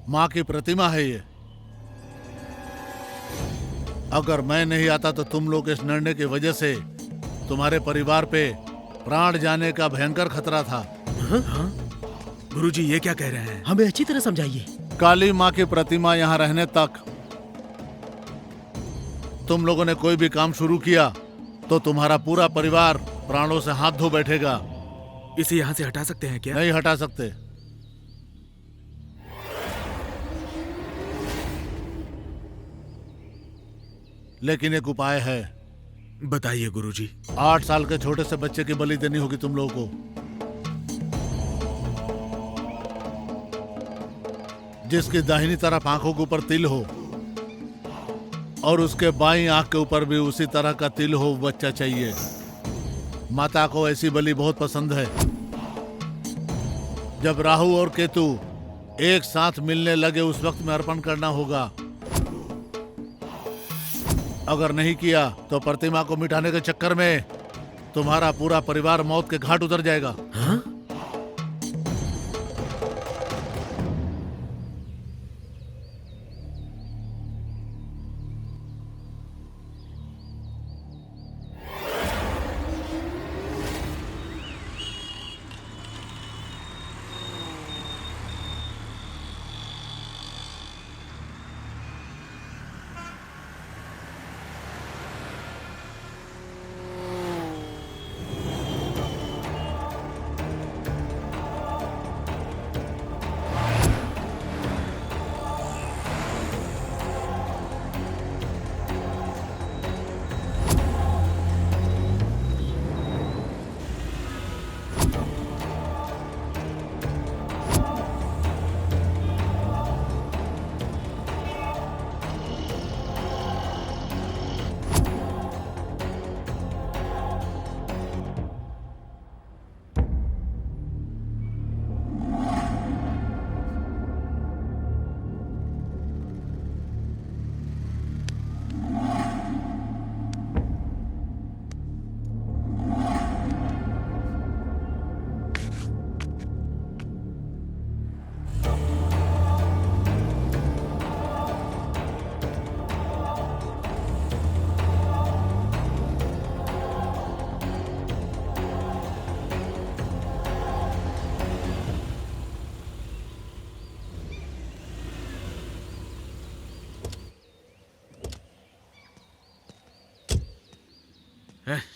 माँ की प्रतिमा है ये। अगर मैं नहीं आता तो तुम लोग इस निर्णय की वजह से तुम्हारे परिवार पे प्राण जाने का भयंकर खतरा था। गुरुजी, ये क्या कह रहे हैं? हमें अच्छी तरह समझाइए। काली माँ की प्रतिमा यहाँ रहने तक तुम लोगों ने कोई भी काम शुरू किया तो तुम्हारा पूरा परिवार प्राणों से हाथ धो बैठेगा। इसे यहाँ से हटा सकते हैं क्या? नहीं हटा सकते। लेकिन एक उपाय है। बताइए गुरुजी। 8 साल के छोटे से बच्चे की बलि देनी होगी तुम लोगों को, जिसकी दाहिनी तरफ आंखों के ऊपर तिल हो और उसके बाईं आंख के ऊपर भी उसी तरह का तिल हो बच्चा चाहिए। माता को ऐसी बलि बहुत पसंद है। जब राहु और केतु एक साथ मिलने लगे उस वक्त में अर्पण करना होगा। अगर नहीं किया तो प्रतिमा को मिटाने के चक्कर में तुम्हारा पूरा परिवार मौत के घाट उतर जाएगा। हाँ?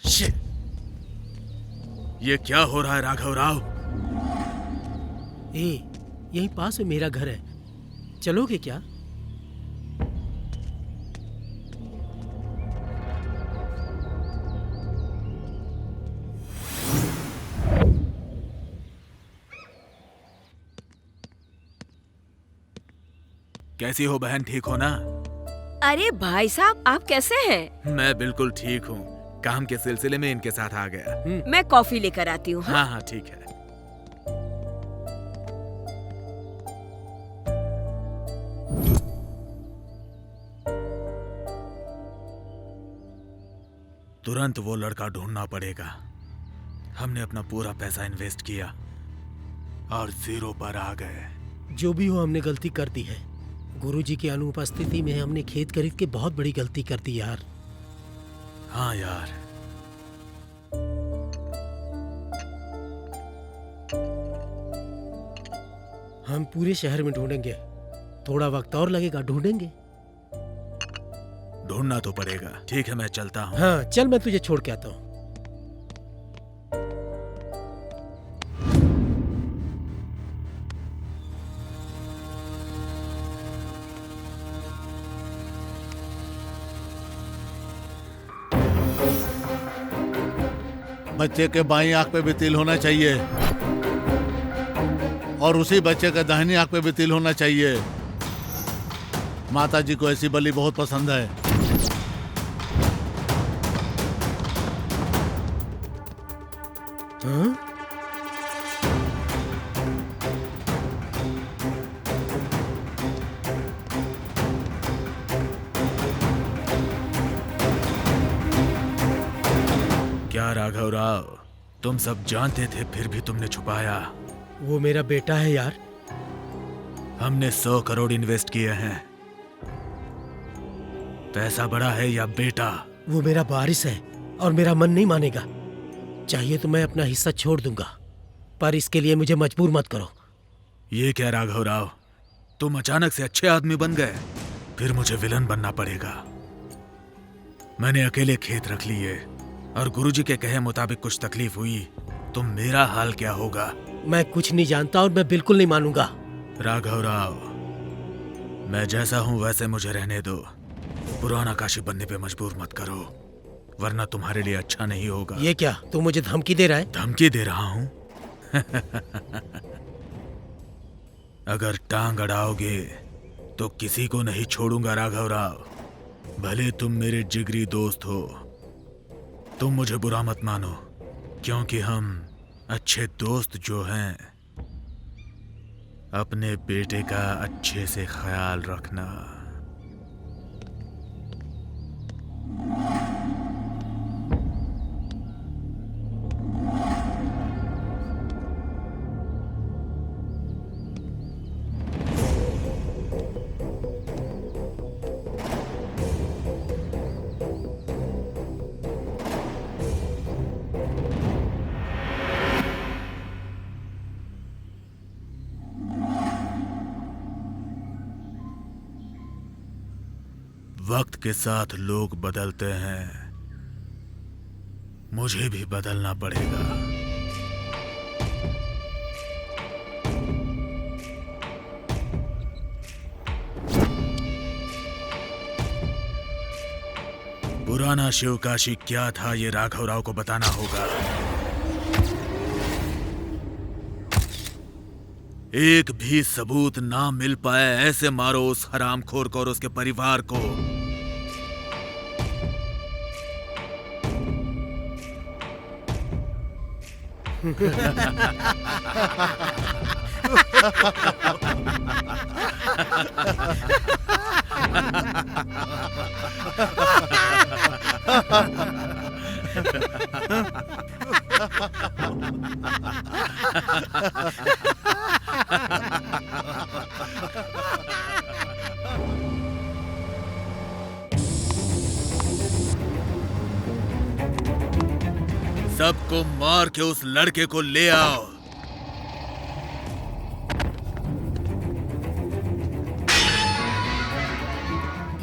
शिट! ये क्या हो रहा है राघव राव? यहीं पास में मेरा घर है, चलोगे क्या? कैसी हो बहन, ठीक हो ना? अरे भाई साहब, आप कैसे हैं? मैं बिल्कुल ठीक हूँ। काम के सिलसिले में इनके साथ आ गया। मैं कॉफी लेकर आती हूँ। हाँ हाँ ठीक है। तुरंत वो लड़का ढूंढना पड़ेगा। हमने अपना पूरा पैसा इन्वेस्ट किया और जीरो पर आ गए। जो भी हो, हमने गलती कर दी है। गुरुजी की अनुपस्थिति में हमने खेत खरीद के बहुत बड़ी गलती कर दी यार। हाँ यार, हम पूरे शहर में ढूंढेंगे, थोड़ा वक्त और लगेगा, ढूंढेंगे। ढूंढना तो पड़ेगा। ठीक है, मैं चलता हूँ। हाँ चल, मैं तुझे छोड़ के आता हूँ। बच्चे के बाईं आंख पे भी तिल होना चाहिए और उसी बच्चे के दाहिनी आंख पे भी तिल होना चाहिए। माता जी को ऐसी बलि बहुत पसंद है। हाँ? क्या राघव राव, तुम सब जानते थे फिर भी तुमने छुपाया? वो मेरा बेटा है यार। हमने 100 करोड़ इन्वेस्ट किए हैं। पैसा बड़ा है या बेटा? वो मेरा वारिस है और मेरा मन नहीं मानेगा। चाहिए तो मैं अपना हिस्सा छोड़ दूंगा, पर इसके लिए मुझे मजबूर मत करो। ये क्या राघव राव, तुम अचानक से अच्छे आदमी बन गए, फिर मुझे विलन बनना पड़ेगा। मैंने अकेले खेत रख लिए और गुरुजी के कहे मुताबिक कुछ तकलीफ हुई तो मेरा हाल क्या होगा? मैं कुछ नहीं जानता और मैं बिल्कुल नहीं मानूंगा। राघव राव, मैं जैसा हूं वैसे मुझे रहने दो। पुराना काशी बनने पे मजबूर मत करो, वरना तुम्हारे लिए अच्छा नहीं होगा। ये क्या, तू मुझे धमकी दे रहा है? धमकी दे रहा हूं? अगर टांग अड़ाओगे तो किसी को नहीं छोड़ूंगा राघव राव। भले तुम मेरे जिगरी दोस्त हो, तुम मुझे बुरा मत मानो, क्योंकि हम अच्छे दोस्त जो हैं, अपने बेटे का अच्छे से ख्याल रखना। वक्त के साथ लोग बदलते हैं, मुझे भी बदलना पड़ेगा। पुराना शिवकाशी क्या था ये राघव राव को बताना होगा। एक भी सबूत ना मिल पाए ऐसे मारो उस हरामखोर को और उसके परिवार को। सबको मार के उस लड़के को ले आओ।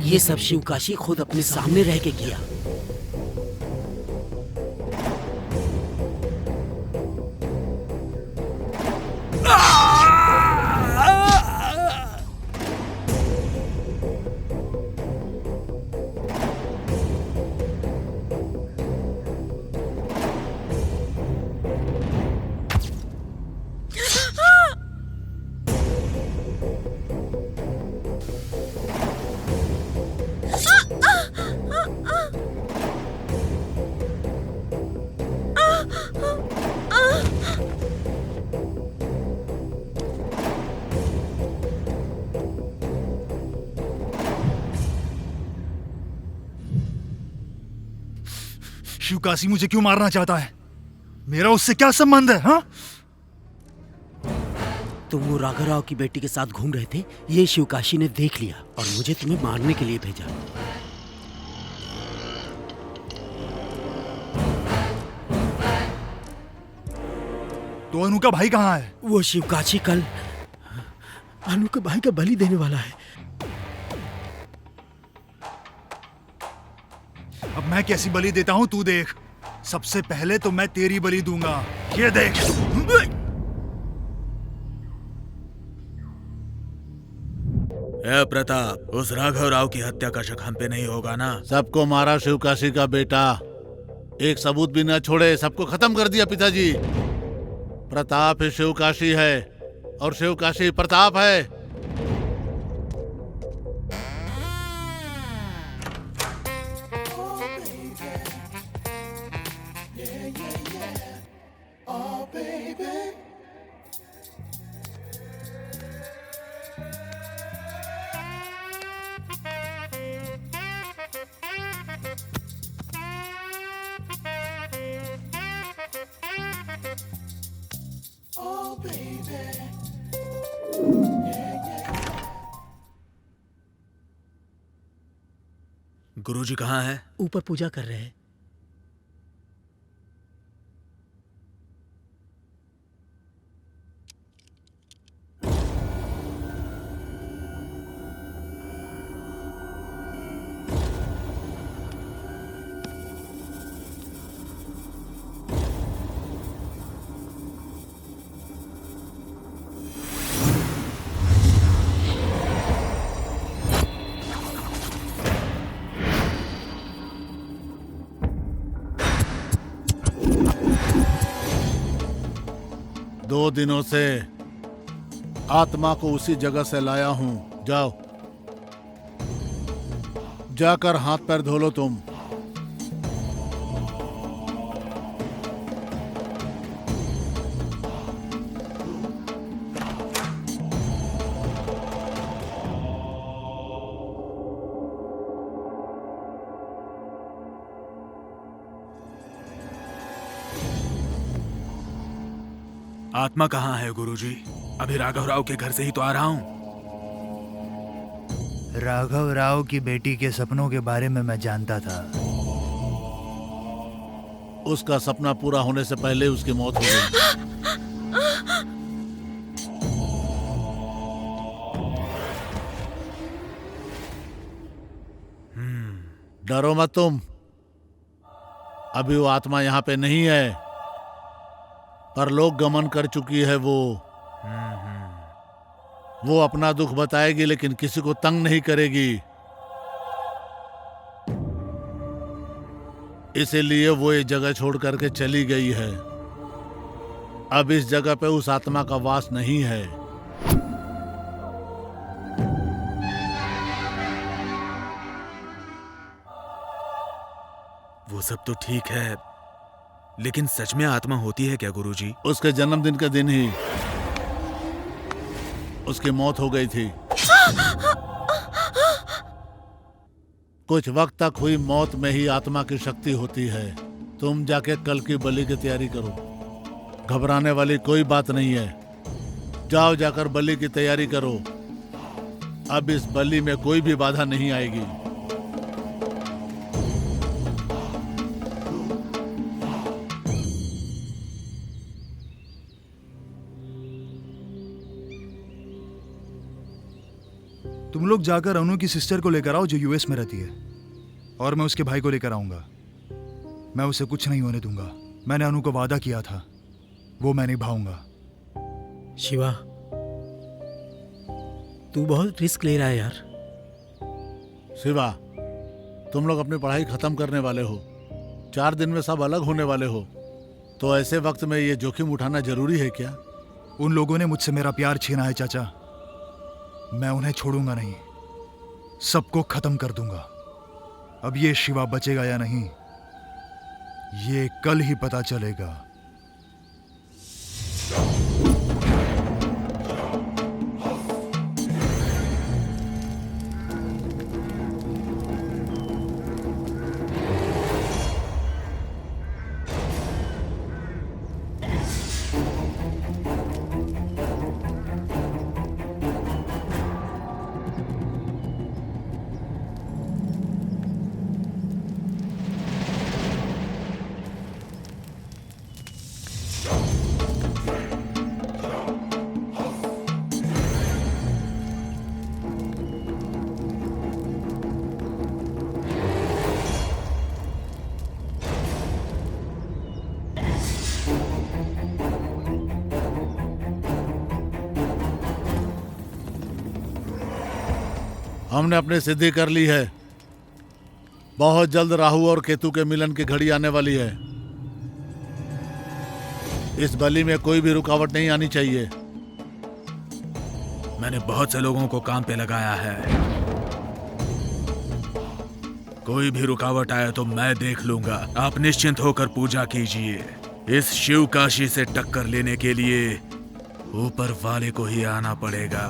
ये सब शिवकाशी खुद अपने सामने रह के किया। शिवकाशी मुझे क्यों मारना चाहता है? मेरा उससे क्या संबंध है? हाँ? तुम वो राघवराव की बेटी के साथ घूम रहे थे, ये शिवकाशी ने देख लिया और मुझे तुम्हें मारने के लिए भेजा। तो अनु का भाई कहाँ है? वो शिवकाशी कल अनु के भाई का बलि देने वाला है। अब मैं कैसी बलि देता हूँ तू देख। सबसे पहले तो मैं तेरी बलि दूंगा, ये देख। ए प्रताप, उस राघव राव की हत्या का शक हम पे नहीं होगा ना? सबको मारा शिवकाशी का बेटा, एक सबूत भी न छोड़े, सबको खत्म कर दिया पिताजी। प्रताप ही शिवकाशी है और शिवकाशी प्रताप है। गुरुजी कहाँ है? ऊपर पूजा कर रहे हैं। दो दिनों से आत्मा को उसी जगह से लाया हूं। जाओ, जाकर हाथ पैर धो लो तुम। आत्मा कहाँ है गुरुजी? अभी राघव राव के घर से ही तो आ रहा हूँ। राघव राव की बेटी के सपनों के बारे में मैं जानता था। उसका सपना पूरा होने से पहले उसकी मौत हो गई। डरो मत तुम, अभी वो आत्मा यहाँ पे नहीं है, पर लोग गमन कर चुकी है। वो अपना दुख बताएगी लेकिन किसी को तंग नहीं करेगी, इसीलिए वो ये जगह छोड़ करके चली गई है। अब इस जगह पे उस आत्मा का वास नहीं है। वो सब तो ठीक है, लेकिन सच में आत्मा होती है क्या गुरुजी? उसके जन्मदिन के दिन ही उसकी मौत हो गई थी। कुछ वक्त तक हुई मौत में ही आत्मा की शक्ति होती है। तुम जाके कल की बलि की तैयारी करो, घबराने वाली कोई बात नहीं है। जाओ, जाकर बलि की तैयारी करो। अब इस बलि में कोई भी बाधा नहीं आएगी। तुम लोग जाकर अनु की सिस्टर को लेकर आओ जो यूएस में रहती है, और मैं उसके भाई को लेकर आऊंगा। मैं उसे कुछ नहीं होने दूंगा। मैंने अनु को वादा किया था, वो मैं निभाऊंगा। शिवा, तू बहुत रिस्क ले रहा है यार। शिवा, तुम लोग अपनी पढ़ाई खत्म करने वाले हो, 4 दिन में सब अलग होने वाले हो, तो ऐसे वक्त में ये जोखिम उठाना जरूरी है क्या? उन लोगों ने मुझसे मेरा प्यार छीना है चाचा, मैं उन्हें छोड़ूंगा नहीं, सबको खत्म कर दूंगा। अब ये शिवा बचेगा या नहीं, ये कल ही पता चलेगा। हमने अपनी सिद्धि कर ली है। बहुत जल्द राहु और केतु के मिलन की घड़ी आने वाली है। इस बलि में कोई भी रुकावट नहीं आनी चाहिए। मैंने बहुत से लोगों को काम पे लगाया है। कोई भी रुकावट आए तो मैं देख लूंगा। आप निश्चिंत होकर पूजा कीजिए। इस शिव काशी से टक्कर लेने के लिए ऊपर वाले को ही आना पड़ेगा।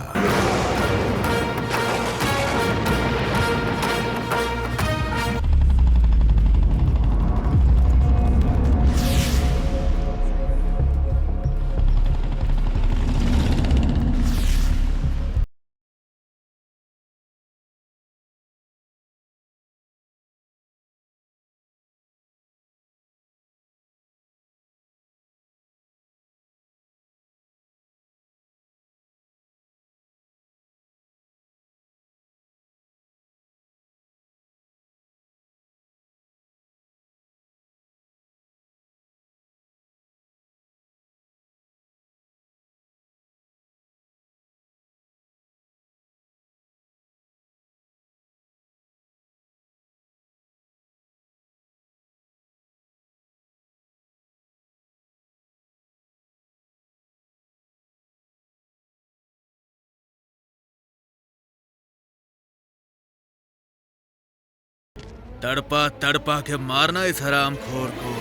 तड़पा तड़पा के मारना इस हरामखोर को।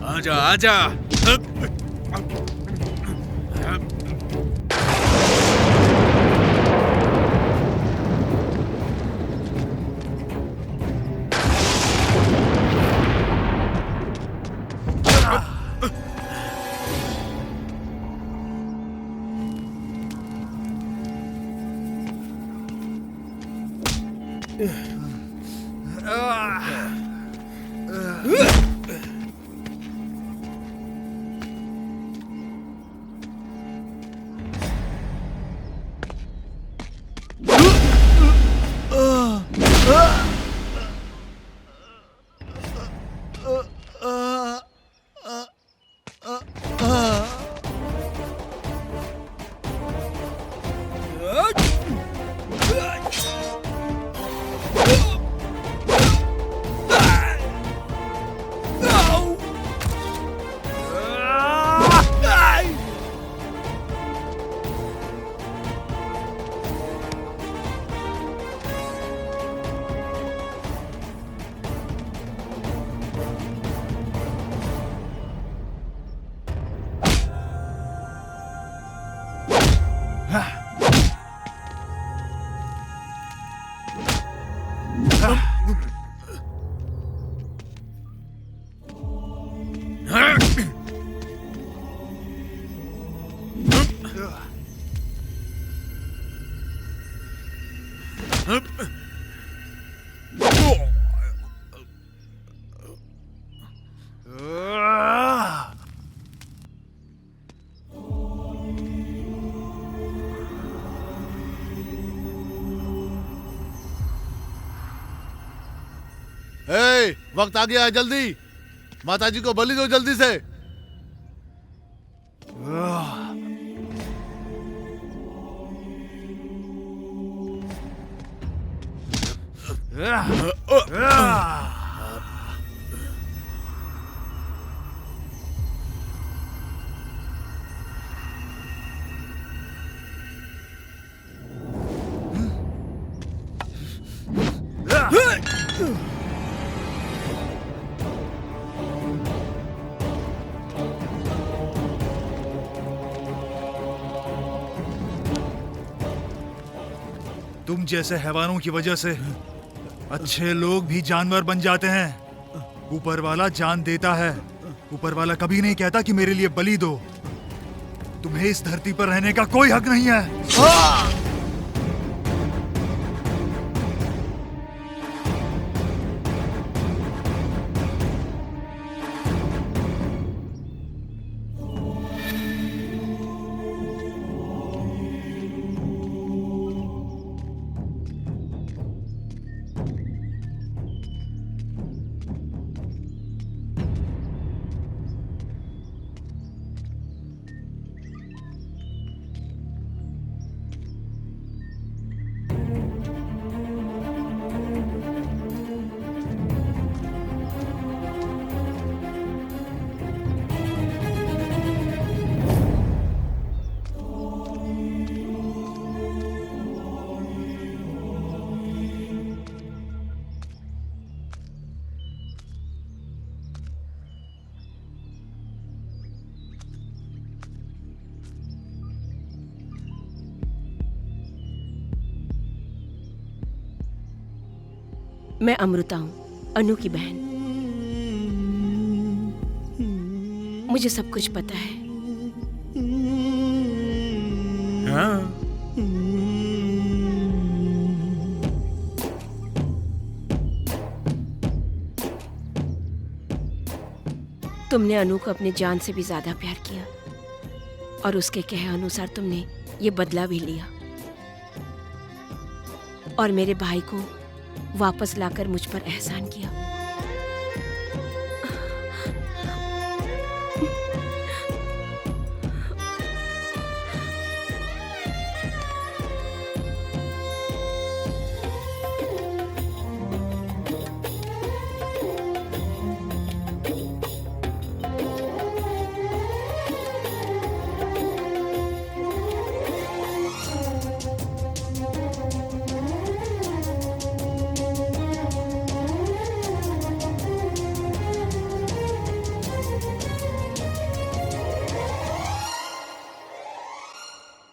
आजा आजा। वक्त आ गया है, जल्दी माताजी को बलि दो जल्दी से। तुम जैसे हैवानों की वजह से अच्छे लोग भी जानवर बन जाते हैं। ऊपर वाला जान देता है। ऊपर वाला कभी नहीं कहता कि मेरे लिए बलि दो। तुम्हें इस धरती पर रहने का कोई हक नहीं है। मैं अमृता हूँ, अनु की बहन। मुझे सब कुछ पता है। हाँ? तुमने अनु को अपने जान से भी ज्यादा प्यार किया और उसके कहे अनुसार तुमने ये बदला भी लिया और मेरे भाई को वापस लाकर मुझ पर एहसान किया।